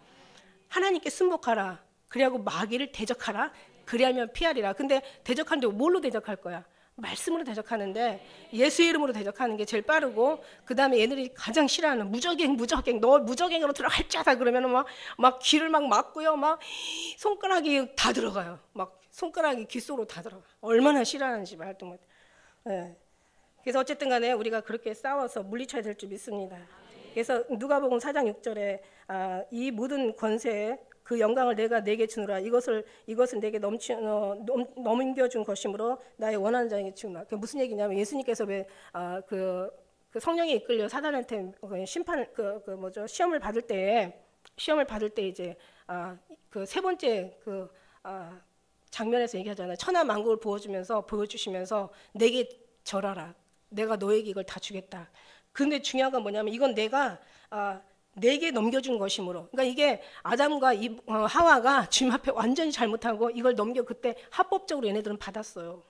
하나님께 순복하라. 그리하고 마귀를 대적하라. 그리하면 피하리라. 근데 대적하는데 뭘로 대적할 거야? 말씀으로 대적하는데 예수의 이름으로 대적하는 게 제일 빠르고, 그 다음에 얘들이 가장 싫어하는 무적행, 너 무적행으로 들어갈 자다 그러면 막 귀를 막 막고요, 막 손가락이 다 들어가요. 막 손가락이 귀 속으로 다 들어가. 얼마나 싫어하는지 말도 못. 그래서 어쨌든 간에 우리가 그렇게 싸워서 물리쳐야 될 줄 믿습니다. 그래서 누가복음 4장 6절에 이 모든 권세에 그 영광을 내가 내게 주노라. 이것은 내게 넘겨준 것이므로 나의 원하는 자에게 주노라. 그게 무슨 얘기냐면 예수님께서 왜 그 성령에 이끌려 사단한테 시험을 받을 때 이제 그 세 번째 장면에서 얘기하잖아요. 천하 만국을 보여주시면서 내게 절하라. 내가 너에게 이걸 다 주겠다. 근데 중요한 건 뭐냐면 이건 내게 넘겨준 것이므로. 그러니까 이게 아담과 하와가 주님 앞에 완전히 잘못하고 이걸 그때 합법적으로 얘네들은 받았어요.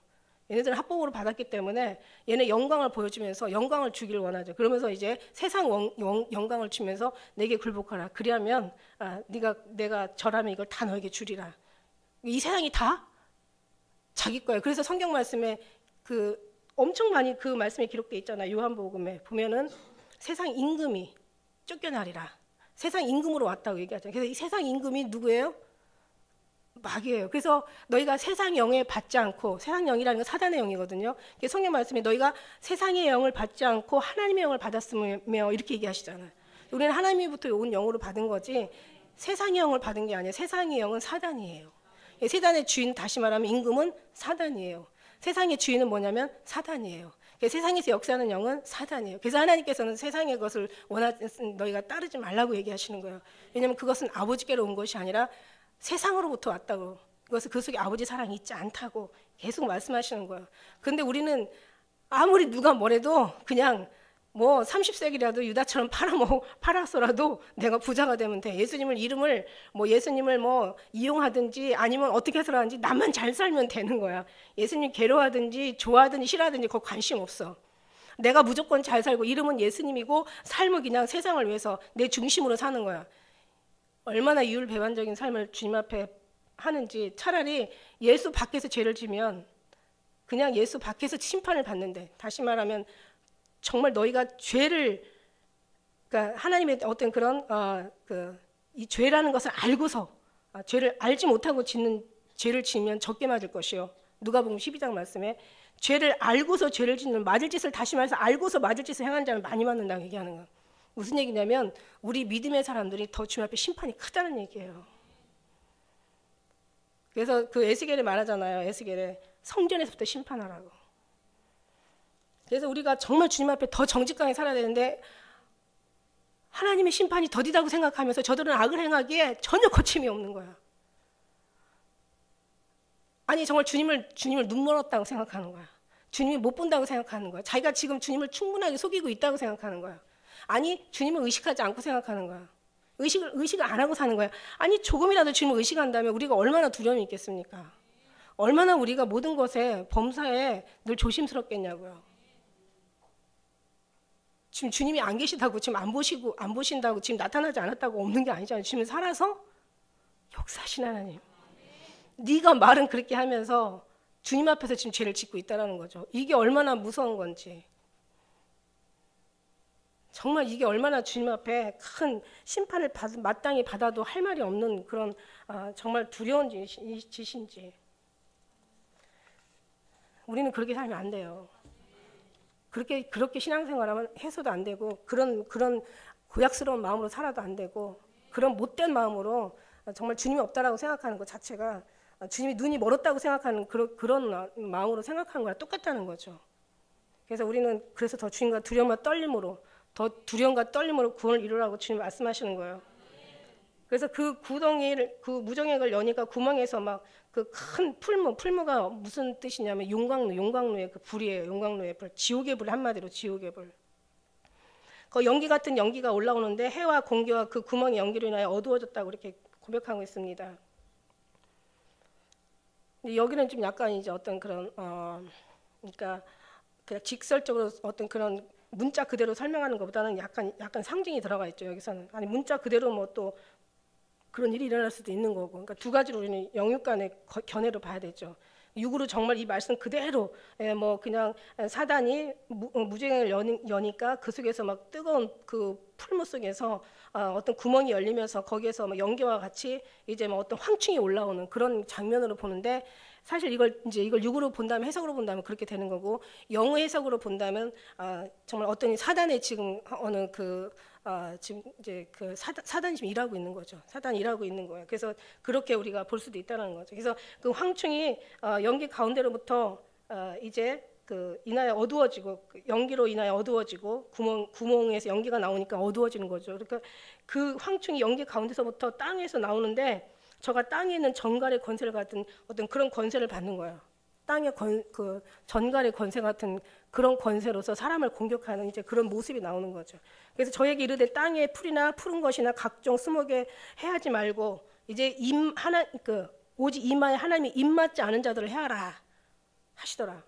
얘네들은 합법으로 받았기 때문에 얘네 영광을 보여주면서 영광을 주기를 원하죠. 그러면서 이제 세상 영광을 주면서 내게 굴복하라. 그리하면 내가 절하면 이걸 다 너에게 주리라. 이 세상이 다 자기 거예요. 그래서 성경 말씀에 엄청 많이 그 말씀에 기록되어 있잖아요. 요한복음에 보면은 세상 임금이 쫓겨나리라. 세상 임금으로 왔다고 얘기하잖아요. 그래서 이 세상 임금이 누구예요? 마귀예요. 그래서 너희가 세상 영에 받지 않고, 세상 영이라는 건 사단의 영이거든요. 성경 말씀에 너희가 세상의 영을 받지 않고 하나님의 영을 받았으며 이렇게 얘기하시잖아요. 우리는 하나님부터 온 영으로 받은 거지 세상의 영을 받은 게 아니에요. 세상의 영은 사단이에요. 세상의 주인, 다시 말하면 임금은 사단이에요. 세상의 주인은 뭐냐면 사단이에요. 세상에서 역사하는 영은 사단이에요. 그래서 하나님께서는 세상의 것을 너희가 따르지 말라고 얘기하시는 거예요. 왜냐하면 그것은 아버지께로 온 것이 아니라 세상으로부터 왔다고. 그것은 그 속에 아버지 사랑이 있지 않다고 계속 말씀하시는 거예요. 그런데 우리는 아무리 누가 뭐래도 그냥 30세기라도 유다처럼 팔아서라도 내가 부자가 되면 돼. 예수님을 이용하든지 아니면 어떻게 해서라든지 나만 잘 살면 되는 거야. 예수님 괴로워하든지 좋아하든지 싫어하든지 그거 관심 없어. 내가 무조건 잘 살고 이름은 예수님이고 삶은 그냥 세상을 위해서 내 중심으로 사는 거야. 얼마나 이율배반적인 삶을 주님 앞에 하는지, 차라리 예수 밖에서 죄를 지면 그냥 예수 밖에서 심판을 받는데, 다시 말하면 정말 너희가 죄를, 그러니까 하나님의 어떤 그런 이 죄라는 것을 알고서, 죄를 알지 못하고 짓는 죄를 지으면 적게 맞을 것이요. 누가복음 12장 말씀에 죄를 알고서 죄를 짓는, 맞을 짓을, 다시 말해서 알고서 맞을 짓을 행한 자는 많이 맞는다고 얘기하는 거예요. 무슨 얘기냐면 우리 믿음의 사람들이 더 주님 앞에 심판이 크다는 얘기예요. 그래서 그 에스겔에 말하잖아요. 에스겔에 성전에서부터 심판하라고. 그래서 우리가 정말 주님 앞에 더 정직하게 살아야 되는데, 하나님의 심판이 더디다고 생각하면서 저들은 악을 행하기에 전혀 거침이 없는 거야. 아니 정말 주님을 눈멀었다고 생각하는 거야. 주님이 못 본다고 생각하는 거야. 자기가 지금 주님을 충분하게 속이고 있다고 생각하는 거야. 아니 주님을 의식하지 않고 생각하는 거야. 의식을 안 하고 사는 거야. 아니 조금이라도 주님을 의식한다면 우리가 얼마나 두려움이 있겠습니까? 얼마나 우리가 모든 것에 범사에 늘 조심스럽겠냐고요. 지금 주님이 안 계시다고, 지금 안 보신다고, 지금 나타나지 않았다고 없는 게 아니잖아요. 주님은 살아서 역사하신 하나님. 네가 말은 그렇게 하면서 주님 앞에서 지금 죄를 짓고 있다는 거죠. 이게 얼마나 무서운 건지. 정말 이게 얼마나 주님 앞에 큰 심판을 마땅히 받아도 할 말이 없는 그런 정말 두려운 짓인지. 우리는 그렇게 살면 안 돼요. 그렇게 신앙생활하면 해서도 안 되고, 그런 고약스러운 마음으로 살아도 안 되고, 그런 못된 마음으로 정말 주님이 없다라고 생각하는 것 자체가, 주님이 눈이 멀었다고 생각하는 그런 마음으로 생각하는 거랑 똑같다는 거죠. 그래서 우리는 그래서 더 주님과 두려움과 떨림으로 구원을 이루라고 주님 말씀하시는 거예요. 그래서 그 무정액을 여니까 구멍에서 막 그 큰 풀무가 무슨 뜻이냐면 용광로의 그 불이에요. 용광로의 불, 지옥의 불, 한마디로 지옥의 불. 그 연기 같은 연기가 올라오는데 해와 공기와 그 구멍의 연기로 인하여 어두워졌다고 이렇게 고백하고 있습니다. 근데 여기는 좀 약간 이제 어떤 그런 그러니까 그냥 직설적으로 어떤 그런 문자 그대로 설명하는 것보다는 약간 상징이 들어가 있죠. 여기서는 아니 문자 그대로 뭐 또 그런 일이 일어날 수도 있는 거고, 그러니까 두 가지로 우리는 영육간의 견해로 봐야 되죠. 육으로 정말 이 말씀 그대로 뭐 그냥 사단이 무정을 여니까 그 속에서 막 뜨거운 그 풀무 속에서 어떤 구멍이 열리면서 거기에서 막 연기와 같이 이제 뭐 어떤 황충이 올라오는 그런 장면으로 보는데, 사실 이걸 육으로 본다면, 해석으로 본다면 그렇게 되는 거고, 영어 해석으로 본다면 정말 어떤 사단의 지금 어느 지금 이제 그 사단이 지금 일하고 있는 거죠. 사단이 일하고 있는 거예요. 그래서 그렇게 우리가 볼 수도 있다는 거죠. 그래서 그 황충이 연기 가운데로부터 이제 인하여 어두워지고, 연기로 인하여 어두워지고, 구멍에서 연기가 나오니까 어두워지는 거죠. 그러니까 그 황충이 연기 가운데서부터 땅에서 나오는데, 저가 땅에 있는 전갈의 권세를 같은 어떤 그런 권세를 받는 거예요. 땅의 전갈의 권세 같은 그런 권세로서 사람을 공격하는 이제 그런 모습이 나오는 거죠. 그래서 저에게 이르되 땅의 풀이나 푸른 것이나 각종 수목에 해하지 말고 이제 오직 이마에 하나님이 입맞지 않은 자들을 해하라 하시더라.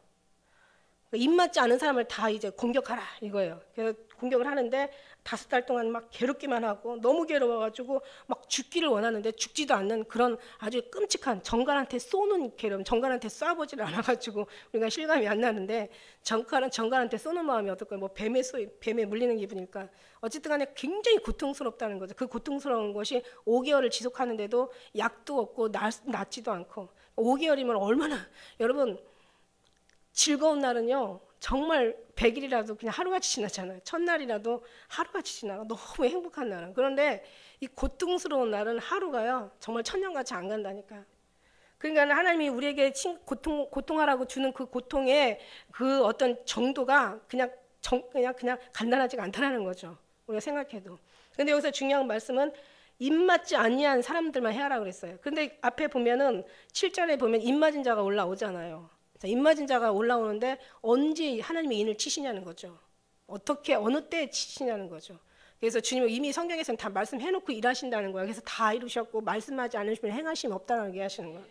입맞지 않은 사람을 다 이제 공격하라 이거예요. 그래서 공격을 하는데 5달 동안 막 괴롭기만 하고, 너무 괴로워가지고 막 죽기를 원하는데 죽지도 않는 그런 아주 끔찍한, 정갈한테 쏘는 괴로움, 정갈한테 쏴보지를 않아가지고 우리가 실감이 안 나는데, 정갈한테 쏘는 마음이 어떨까요? 뭐 뱀에 물리는 기분일까? 어쨌든 간에 굉장히 고통스럽다는 거죠. 그 고통스러운 것이 5개월을 지속하는데도 약도 없고 낫지도 않고, 5개월이면 얼마나, 여러분 즐거운 날은요 정말 100일이라도 그냥 하루같이 지나잖아요. 첫날이라도 하루같이 지나가, 너무 행복한 날은. 그런데 이 고통스러운 날은 하루가요 정말 천년같이 안 간다니까. 그러니까 하나님이 우리에게 고통하라고 주는 그 고통의 그 어떤 정도가 그냥 간단하지가 않다는 거죠. 우리가 생각해도. 근데 여기서 중요한 말씀은 입맞지 아니한 사람들만 해하라 그랬어요. 근데 앞에 보면은 7절에 보면 입맞은 자가 올라오잖아요. 입맞은 자가 올라오는데 언제 하나님의 인을 치시냐는 거죠. 어떻게 어느 때 치시냐는 거죠. 그래서 주님은 이미 성경에서는 다 말씀해놓고 일하신다는 거예요. 그래서 다 이루셨고 말씀하지 않으시면 행하심 없다는 얘기하시는 거예요.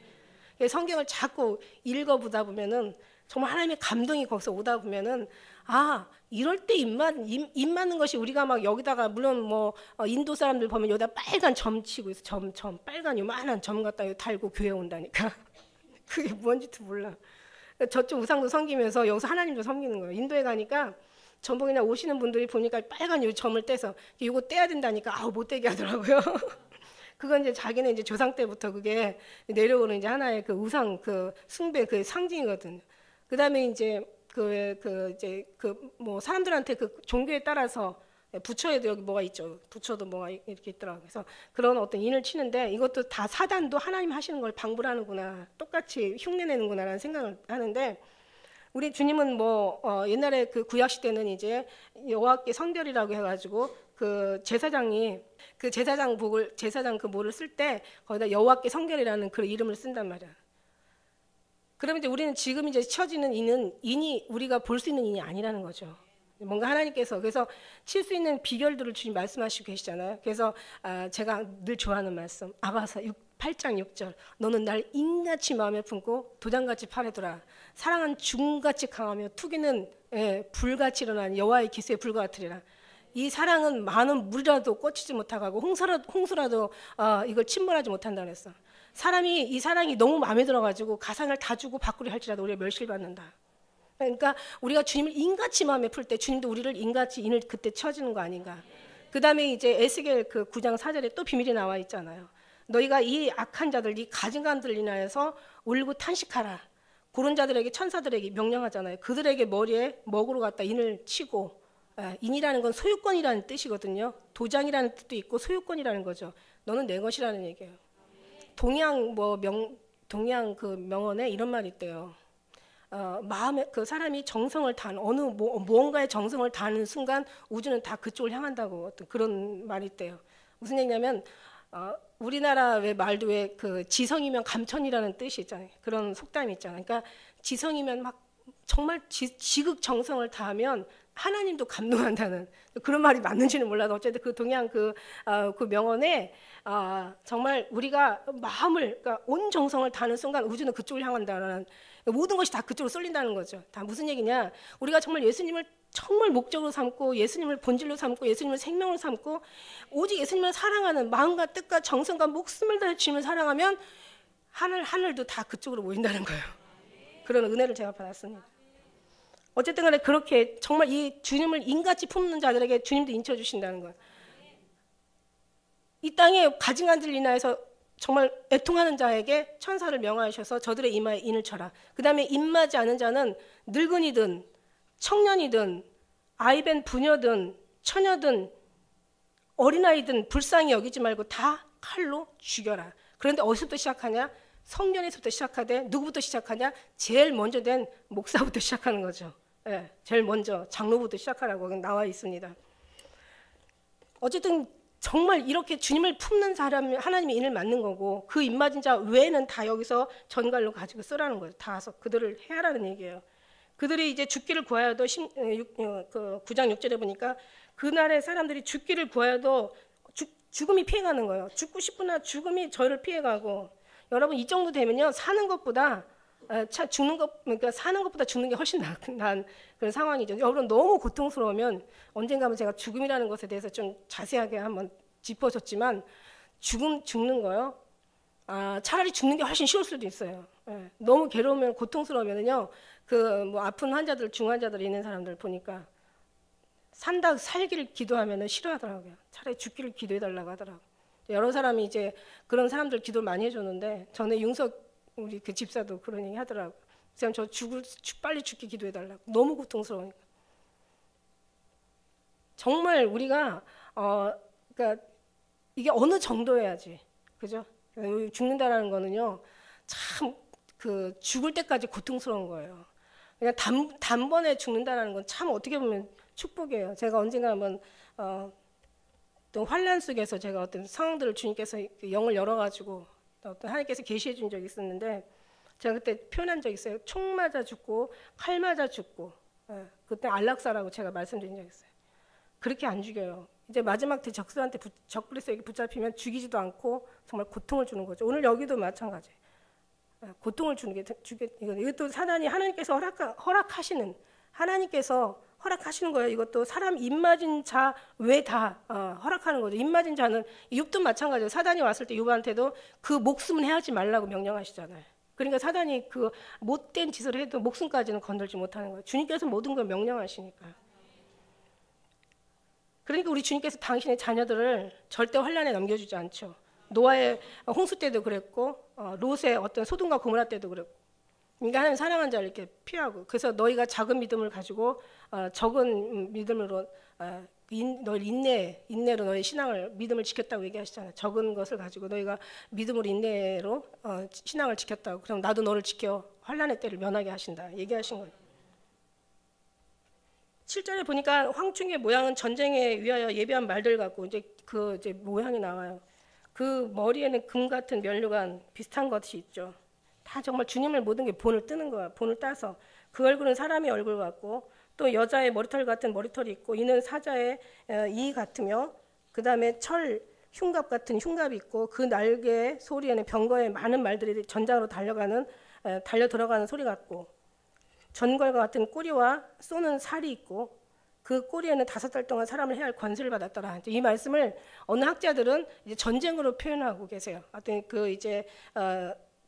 그래서 성경을 자꾸 읽어보다 보면은 정말 하나님의 감동이 거기서 오다 보면은 아, 이럴 때 입 맞는 것이 우리가 막 여기다가 물론 뭐 인도 사람들 보면 여기다 빨간 점 치고 있어. 점 빨간 요만한 점 갖다 달고 교회 온다니까. 그게 뭔지도 몰라. 저쪽 우상도 섬기면서 여기서 하나님도 섬기는 거예요. 인도에 가니까 전부 그냥 오시는 분들이 보니까 빨간 요 점을 떼서 이거 떼야 된다니까 아우 못 떼게 하더라고요. 그건 이제 자기는 이제 조상 때부터 그게 내려오는 이제 하나의 그 우상 그 숭배 그 상징이거든요. 그다음에 이제 뭐 사람들한테 그 종교에 따라서 부처에도 여기 뭐가 있죠. 부처도 뭐가 이렇게 있더라고요. 그래서 그런 어떤 인을 치는데 이것도 다 사단도 하나님 하시는 걸 방불하는구나. 똑같이 흉내내는구나라는 생각을 하는데 우리 주님은 뭐 옛날에 그 구약 시대는 이제 여호와께 성결이라고 해가지고 그 제사장이 그 제사장 그 뭐를 쓸 때 거기다 여호와께 성결이라는 그 이름을 쓴단 말이야. 그러면 이제 우리는 지금 이제 쳐지는 인이 우리가 볼 수 있는 인이 아니라는 거죠. 뭔가 하나님께서 그래서 칠 수 있는 비결들을 주님 말씀하시고 계시잖아요. 그래서 제가 늘 좋아하는 말씀 아가서 8장 6절 너는 날 인같이 마음에 품고 도장같이 팔아두라. 사랑은 죽음같이 강하며 투기는 불같이 일어난 여호와의 기수에 불과하리라. 이 사랑은 많은 물이라도 꽂히지 못하고 홍수라도 이걸 침몰하지 못한다 그랬어. 이 사랑이 너무 마음에 들어가지고 가상을 다 주고 바꾸려 할지라도 우리가 멸시를 받는다. 그러니까 우리가 주님을 인같이 마음에 풀 때 주님도 우리를 인같이 인을 그때 쳐주는 거 아닌가. 그 다음에 이제 에스겔 그 9장 4절에 또 비밀이 나와 있잖아요. 너희가 이 악한 자들, 이 가증감들 인하여서 울고 탄식하라. 그런 자들에게 천사들에게 명령하잖아요. 그들에게 머리에 먹으로 갖다 인을 치고 인이라는 건 소유권이라는 뜻이거든요. 도장이라는 뜻도 있고 소유권이라는 거죠. 너는 내 것이라는 얘기예요. 동양 그 명언에 이런 말이 있대요. 마음에 그 사람이 정성을 다하는 무언가의 정성을 다하는 순간 우주는 다 그쪽을 향한다고 어떤 그런 말이 있대요. 무슨 얘기냐면 우리나라 왜 말도 왜 그 지성이면 감천이라는 뜻이 있잖아요. 그런 속담이 있잖아요. 그러니까 지성이면 막 정말 지극 정성을 다하면 하나님도 감동한다는 그런 말이 맞는지는 몰라도 어쨌든 그 동양 그 명언에 정말 우리가 마음을 그러니까 온 정성을 다하는 순간 우주는 그쪽을 향한다는 모든 것이 다 그쪽으로 쏠린다는 거죠. 다 무슨 얘기냐? 우리가 정말 예수님을 정말 목적으로 삼고 예수님을 본질로 삼고 예수님을 생명으로 삼고 오직 예수님을 사랑하는 마음과 뜻과 정성과 목숨을 다해 주님을 사랑하면 하늘도 다 그쪽으로 모인다는 거예요. 그런 은혜를 제가 받았습니다. 어쨌든 간에 그렇게 정말 이 주님을 인같이 품는 자들에게 주님도 인쳐주신다는 거예요. 이 땅에 가증한들 인하여서 정말 애통하는 자에게 천사를 명하셔서 저들의 이마에 인을 쳐라. 그 다음에 인마지 않은 자는 늙은이든 청년이든 아이벤 부녀든 처녀든 어린아이든 불쌍히 여기지 말고 다 칼로 죽여라. 그런데 어디서부터 시작하냐? 성전에서부터 시작하되 누구부터 시작하냐? 제일 먼저 된 목사부터 시작하는 거죠. 예, 제일 먼저 장로부터 시작하라고 나와 있습니다. 어쨌든 정말 이렇게 주님을 품는 사람이 하나님의 인을 맡는 거고 그 인맞은 자 외에는 다 여기서 전갈로 가지고 쓰라는 거예요. 다 그들을 해하라는 얘기예요. 그들이 이제 죽기를 구하여도 9장 6절에 보니까 그날의 사람들이 죽기를 구하여도 죽음이 피해가는 거예요. 죽고 싶으나 죽음이 저를 피해가고 여러분 이 정도 되면요 사는 것보다 그러니까 사는 것보다 죽는 게 훨씬 나은 그런 상황이죠. 여러분 너무 고통스러우면 언젠가 제가 죽음이라는 것에 대해서 좀 자세하게 한번 짚어줬지만 죽는 거요. 차라리 죽는 게 훨씬 쉬울 수도 있어요. 예, 너무 괴로우면 고통스러우면요 그 뭐 아픈 환자들 중환자들 있는 사람들 보니까 살기를 기도하면은 싫어하더라고요. 차라리 죽기를 기도해달라고 하더라고요. 여러 사람이 이제 그런 사람들 기도를 많이 해줬는데 전에 윤석 우리 그 집사도 그런 얘기 하더라고요. 그냥 저 빨리 죽기 기도해달라고. 너무 고통스러우니까. 정말 우리가 그러니까 이게 어느 정도여야지, 그죠? 죽는다라는 거는요, 참 그 죽을 때까지 고통스러운 거예요. 그냥 단번에 죽는다라는 건 참 어떻게 보면 축복이에요. 제가 언젠가 한번 어떤 환란 속에서 제가 어떤 상황들을 주님께서 영을 열어가지고 어떤 하나님께서 계시해 준 적이 있었는데 제가 그때 표현한 적이 있어요. 총 맞아 죽고 칼 맞아 죽고 그때 안락사라고 제가 말씀드린 적이 있어요. 그렇게 안 죽여요. 이제 마지막 때 적그리스도에게 붙잡히면 죽이지도 않고 정말 고통을 주는 거죠. 오늘 여기도 마찬가지. 고통을 주는 게 이것도 사단이 하나님께서 허락하시는 하나님께서 허락하시는 거예요. 이것도 사람 입맞은 자 왜 다 허락하는 거죠. 입맞은 자는 욥도 마찬가지예요. 사단이 왔을 때 욥한테도 그 목숨은 해하지 말라고 명령하시잖아요. 그러니까 사단이 그 못된 짓을 해도 목숨까지는 건들지 못하는 거예요. 주님께서 모든 걸 명령하시니까. 그러니까 우리 주님께서 당신의 자녀들을 절대 환난에 넘겨주지 않죠. 노아의 홍수 때도 그랬고 롯의 어떤 소돔과 고모라 때도 그랬고. 그러니까 하나님 사랑하는 자를 이렇게 피하고, 그래서 너희가 작은 믿음을 가지고 적은 믿음으로 너희 인내로 너희 신앙을 믿음을 지켰다고 얘기하시잖아요. 적은 것을 가지고 너희가 믿음으로 인내로 신앙을 지켰다고. 그럼 나도 너를 지켜 환난의 때를 면하게 하신다 얘기하신 거예요. 7절에 보니까 황충의 모양은 전쟁에 위하여 예비한 말들 같고 이제 모양이 나와요. 그 머리에는 금 같은 면류관 비슷한 것이 있죠. 다 정말 주님을 모든 게 본을 뜨는 거야. 본을 따서 그 얼굴은 사람의 얼굴 같고 또 여자의 머리털 같은 머리털이 있고 이는 사자의 이 같으며 그 다음에 철 흉갑 같은 흉갑이 있고 그 날개 소리에는 병거의 많은 말들이 전장으로 달려 들어가는 소리 같고 전갈과 같은 꼬리와 쏘는 살이 있고 그 꼬리에는 5달 동안 사람을 해할 권세를 받았더라. 이 말씀을 어느 학자들은 이제 전쟁으로 표현하고 계세요. 하여튼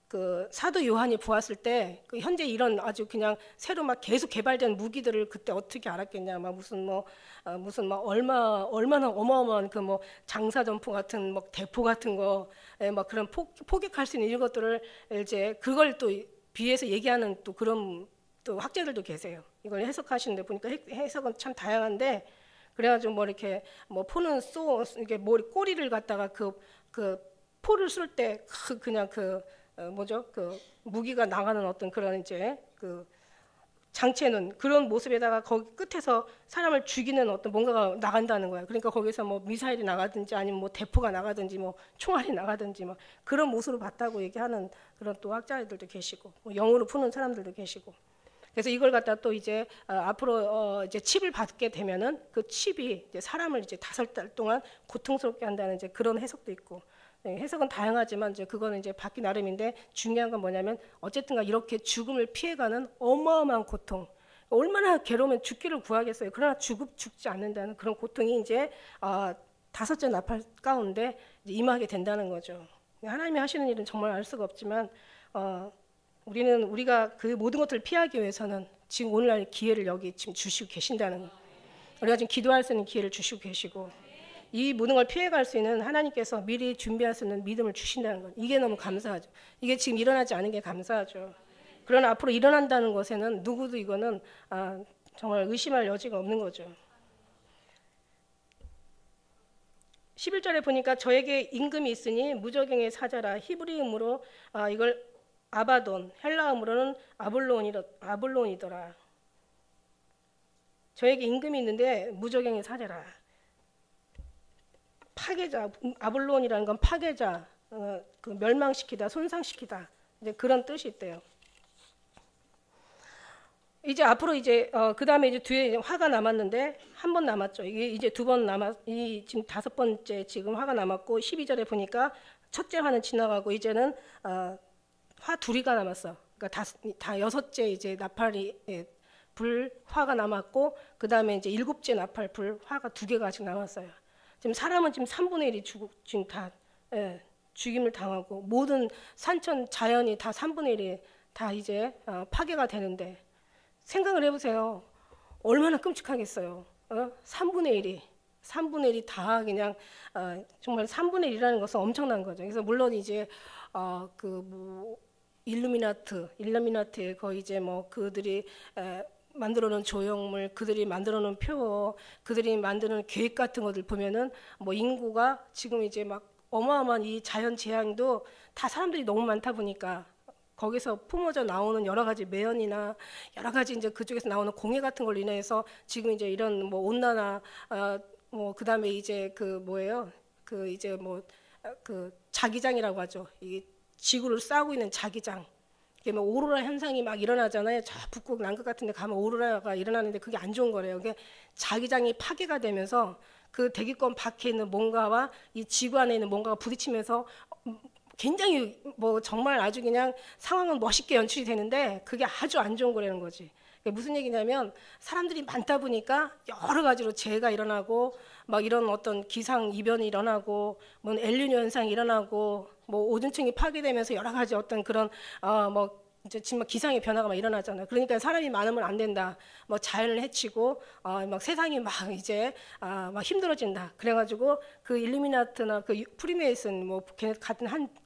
그 사도 요한이 보았을 때 그 현재 이런 아주 그냥 새로 막 계속 개발된 무기들을 그때 어떻게 알았겠냐. 막 무슨 얼마나 어마어마한 그 뭐 장사전포 같은 뭐 대포 같은 거 막 그런 포격할 수 있는 이런 것들을 이제 그걸 또 비해서 얘기하는 또 그런 또 학자들도 계세요. 이걸 해석하시는데 보니까 해석은 참 다양한데 그래가지고 뭐 이렇게 뭐 포는 이게 뭐 꼬리를 갖다가 그 포를 쏠 때 그냥 그 무기가 나가는 어떤 그런 이제 그 장치에는 그런 모습에다가 거기 끝에서 사람을 죽이는 어떤 뭔가가 나간다는 거예요. 그러니까 거기서 뭐 미사일이 나가든지 아니면 뭐 대포가 나가든지 뭐 총알이 나가든지 뭐 그런 모습을 봤다고 얘기하는 그런 또 학자들도 계시고 뭐 영으로 푸는 사람들도 계시고. 그래서 이걸 갖다 또 이제 앞으로 이제 칩을 받게 되면은 그 칩이 이제 사람을 이제 5달 동안 고통스럽게 한다는 이제 그런 해석도 있고. 네, 해석은 다양하지만 이제 그거는 이제 받기 나름인데 중요한 건 뭐냐면 어쨌든가 이렇게 죽음을 피해가는 어마어마한 고통. 얼마나 괴로우면 죽기를 구하겠어요. 그러나 죽지 않는다는 그런 고통이 이제 5째 나팔 가운데 이제 임하게 된다는 거죠. 하나님이 하시는 일은 정말 알 수가 없지만 우리가 그 모든 것들을 피하기 위해서는 지금 오늘날 기회를 여기 지금 주시고 계신다는, 우리가 지금 기도할 수 있는 기회를 주시고 계시고 이 모든 걸 피해갈 수 있는 하나님께서 미리 준비할 수 있는 믿음을 주신다는 것, 이게 너무 감사하죠. 이게 지금 일어나지 않은 게 감사하죠. 그러나 앞으로 일어난다는 것에는 누구도 이거는 정말 의심할 여지가 없는 거죠. 11절에 보니까 저에게 임금이 있으니 무저갱의 사자라. 히브리음으로 이걸 아바돈, 헬라음으로는 아볼론이더라. 저에게 임금이 있는데 무저갱의 사자라. 파괴자, 아볼론이라는 건 파괴자, 그 멸망시키다, 손상시키다, 이제 그런 뜻이 있대요. 이제 앞으로 이제 그 다음에 이제 뒤에 이제 화가 남았는데 한 번 남았죠. 이게 이제 2번 지금 5번째 지금 화가 남았고 12절에 보니까 첫째 화는 지나가고 이제는 화 2개가 남았어. 그러니까 다 6째 이제 나팔이 불 화가 남았고 그 다음에 이제 7째 나팔 불 화가 2개가 아직 남았어요. 지금 사람은 지금 3분의 1이 지금 다 죽임을 당하고 모든 산천 자연이 다 3분의 1이 다 이제 파괴가 되는데 생각을 해보세요. 얼마나 끔찍하겠어요. 3분의 1이 다 그냥 정말 3분의 1이라는 것은 엄청난 거죠. 그래서 물론 이제 일루미나트의 거의 이제 뭐 그들이 만들어놓은 조형물, 그들이 만들어놓은 표, 그들이 만드는 계획 같은 것들 보면은 뭐 인구가 지금 이제 막 어마어마한 이 자연 재앙도 다 사람들이 너무 많다 보니까 거기서 품어져 나오는 여러 가지 매연이나 여러 가지 이제 그쪽에서 나오는 공해 같은 걸로 인해서 지금 이제 이런 뭐 온난화, 뭐 그다음에 이제 그 자기장이라고 하죠. 이 지구를 싸고 있는 자기장. 뭐 오로라 현상이 막 일어나잖아요. 저 북극 남극 같은 데 가면 오로라가 일어나는데 그게 안 좋은 거래요. 그게 자기장이 파괴가 되면서 그 대기권 밖에 있는 뭔가와 이 지구 안에 있는 뭔가가 부딪히면서 굉장히 뭐 정말 아주 그냥 상황은 멋있게 연출이 되는데 그게 아주 안 좋은 거라는 거지. 그게 무슨 얘기냐면 사람들이 많다 보니까 여러 가지로 재해가 일어나고 막 이런 어떤 기상 이변이 일어나고 뭐 엘니뇨 현상이 일어나고 뭐 오존층이 파괴되면서 여러 가지 어떤 그런 뭐 이제 지금 기상의 변화가 막 일어나잖아요. 그러니까 사람이 많으면 안 된다. 뭐 자연을 해치고 막 세상이 막 이제 막 힘들어진다. 그래가지고 그 일루미나트나 그 프리메이슨 뭐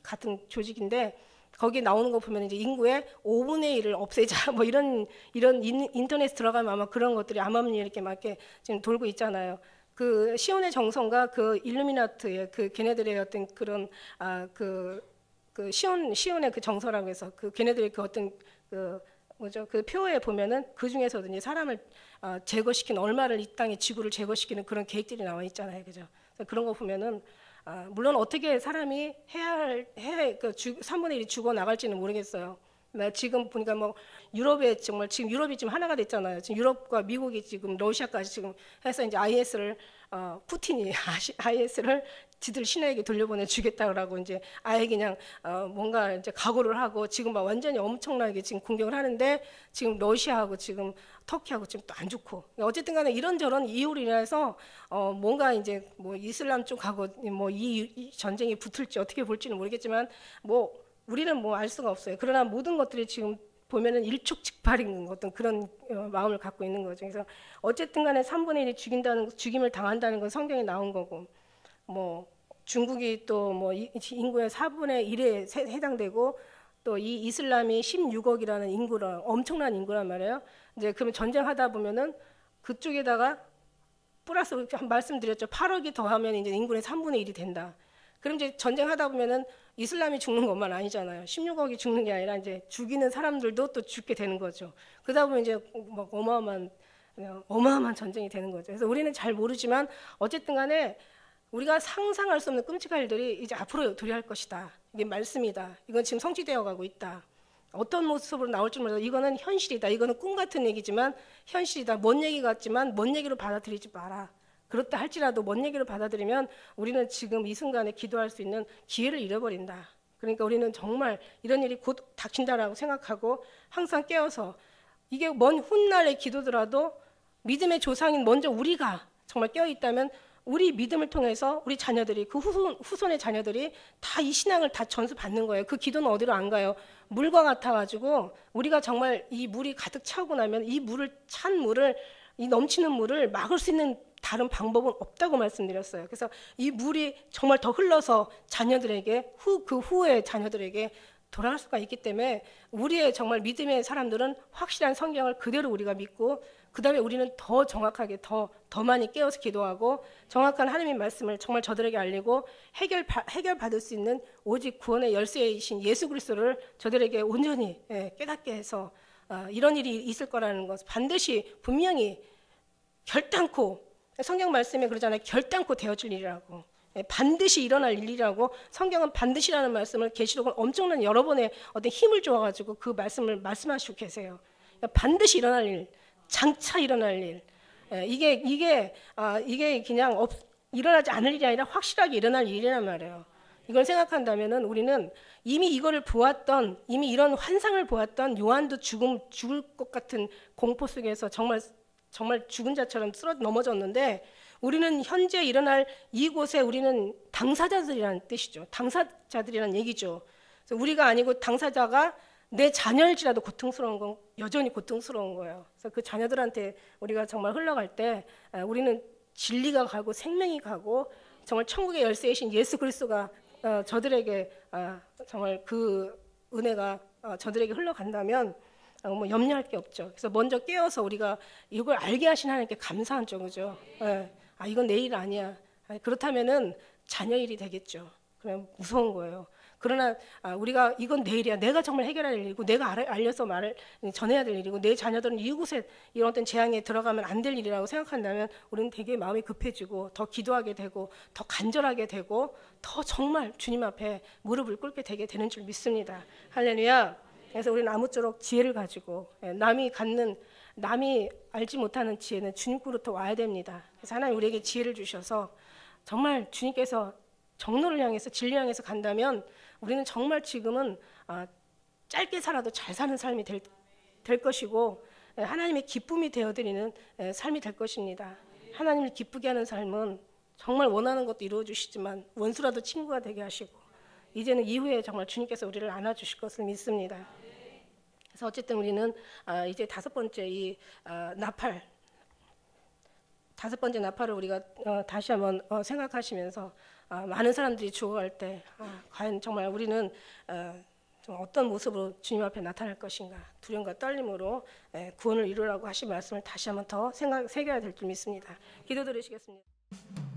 같은 조직인데 거기 나오는 거 보면 이제 인구의 5분의 1을 없애자 뭐 이런 인터넷 들어가면 아마 그런 것들이 암암리 이렇게 막 이렇게 지금 돌고 있잖아요. 그 시온의 정성과 그 일루미나트의 그 걔네들의 어떤 그런 그 시온의 그 정서라고 해서 그 걔네들의 그 어떤 그 뭐죠 그 표에 보면은 그 중에서도 이제 사람을 제거시키는 얼마를 이 땅의 지구를 제거시키는 그런 계획들이 나와 있잖아요, 그죠? 그런 거 보면은 물론 어떻게 사람이 그 3분의 1이 죽어 나갈지는 모르겠어요. 지금 보니까 뭐 유럽에 정말 지금 유럽이 지금 하나가 됐잖아요. 지금 유럽과 미국이 지금 러시아까지 지금 해서 이제 IS를 푸틴이 IS를 지들 신에게 돌려보내 주겠다라고 이제 아예 그냥 뭔가 이제 각오를 하고 지금 막 완전히 엄청나게 지금 공격을 하는데 지금 러시아하고 지금 터키하고 지금 또 안 좋고 어쨌든 간에 이런저런 이유로 인해서 뭔가 이제 뭐 이슬람 쪽하고 뭐 이 전쟁이 붙을지 어떻게 볼지는 모르겠지만 뭐 우리는 뭐 알 수가 없어요. 그러나 모든 것들이 지금 보면은 일촉즉발인 어떤 그런 마음을 갖고 있는 거죠. 그래서 어쨌든 간에 3분의 1이 죽임을 당한다는 건 성경에 나온 거고 뭐 중국이 또 뭐 인구의 4분의 1에 해당되고 또 이 이슬람이 16억이라는 인구라 엄청난 인구란 말이에요. 이제 그러면 전쟁하다 보면은 그쪽에다가 플러스 말씀드렸죠. 8억이 더하면 이제 인구의 3분의 1이 된다. 그럼 이제 전쟁하다 보면은 이슬람이 죽는 것만 아니잖아요. 16억이 죽는 게 아니라 이제 죽이는 사람들도 또 죽게 되는 거죠. 그러다 보면 이제 막 어마어마한 전쟁이 되는 거죠. 그래서 우리는 잘 모르지만 어쨌든 간에 우리가 상상할 수 없는 끔찍한 일들이 이제 앞으로 도래할 것이다. 이게 말씀이다. 이건 지금 성취되어 가고 있다. 어떤 모습으로 나올지 몰라도 이거는 현실이다. 이거는 꿈 같은 얘기지만 현실이다. 먼 얘기 같지만 먼 얘기로 받아들이지 마라. 그렇다 할지라도 먼 얘기로 받아들이면 우리는 지금 이 순간에 기도할 수 있는 기회를 잃어버린다. 그러니까 우리는 정말 이런 일이 곧 닥친다라고 생각하고 항상 깨어서 이게 먼 훗날의 기도더라도 믿음의 조상인 먼저 우리가 정말 깨어있다면 우리 믿음을 통해서 우리 자녀들이 그 후손의 자녀들이 다 이 신앙을 다 전수받는 거예요. 그 기도는 어디로 안 가요. 물과 같아가지고 우리가 정말 이 물이 가득 차오고 나면 이 넘치는 물을 막을 수 있는 다른 방법은 없다고 말씀드렸어요. 그래서 이 물이 정말 더 흘러서 자녀들에게 그 후의 자녀들에게 돌아갈 수가 있기 때문에 우리의 정말 믿음의 사람들은 확실한 성경을 그대로 우리가 믿고 그 다음에 우리는 더 정확하게 더 많이 깨어서 기도하고 정확한 하나님의 말씀을 정말 저들에게 알리고 해결받을 수 있는 오직 구원의 열쇠이신 예수 그리스도를 저들에게 온전히 깨닫게 해서 이런 일이 있을 거라는 것 반드시 분명히 결단코 성경 말씀에 그러잖아요. 결단코 되어질 일이라고. 반드시 일어날 일이라고 성경은 반드시라는 말씀을 계시록은 엄청난 여러 번의 어떤 힘을 주어가지고 그 말씀을 말씀하시고 계세요. 반드시 일어날 일, 장차 일어날 일. 이게 그냥 일어나지 않을 일이 아니라 확실하게 일어날 일이란 말이에요. 이걸 생각한다면은 우리는 이미 이거를 보았던 이미 이런 환상을 보았던 요한도 죽을 것 같은 공포 속에서 정말 죽은 자처럼 넘어졌는데 우리는 현재 일어날 이곳에 우리는 당사자들이라는 뜻이죠. 당사자들이라는 얘기죠. 그래서 우리가 아니고 당사자가 내 자녀일지라도 고통스러운 건 여전히 고통스러운 거예요. 그래서 그 자녀들한테 우리가 정말 흘러갈 때 우리는 진리가 가고 생명이 가고 정말 천국의 열쇠이신 예수 그리스도가 저들에게 정말 그 은혜가 저들에게 흘러간다면 뭐 염려할 게 없죠. 그래서 먼저 깨어서 우리가 이걸 알게 하신 하나님께 감사한 쪽이죠. 이건 내 일 아니야. 그렇다면은 자녀 일이 되겠죠. 그냥 무서운 거예요. 그러나 우리가 이건 내 일이야. 내가 정말 해결할 일이고 내가 알려서 말을 전해야 될 일이고 내 자녀들은 이곳에 이런 어떤 재앙에 들어가면 안 될 일이라고 생각한다면 우리는 되게 마음이 급해지고 더 기도하게 되고 더 간절하게 되고 더 정말 주님 앞에 무릎을 꿇게 되게 되는 줄 믿습니다. 할렐루야. 그래서 우리는 아무쪼록 지혜를 가지고 남이 알지 못하는 지혜는 주님께로부터 와야 됩니다. 그래서 하나님 우리에게 지혜를 주셔서 정말 주님께서 정로를 향해서 진리를 향해서 간다면 우리는 정말 지금은 짧게 살아도 잘 사는 삶이 될 것이고 하나님의 기쁨이 되어드리는 삶이 될 것입니다. 하나님을 기쁘게 하는 삶은 정말 원하는 것도 이루어 주시지만 원수라도 친구가 되게 하시고 이제는 이후에 정말 주님께서 우리를 안아주실 것을 믿습니다. 그래서 어쨌든 우리는 이제 다섯 번째 나팔을 우리가 다시 한번 생각하시면서 많은 사람들이 죽어갈 때 과연 정말 우리는 어떤 모습으로 주님 앞에 나타날 것인가, 두려움과 떨림으로 구원을 이루라고 하신 말씀을 다시 한번 더 새겨야 될 줄 믿습니다. 기도 드리시겠습니다.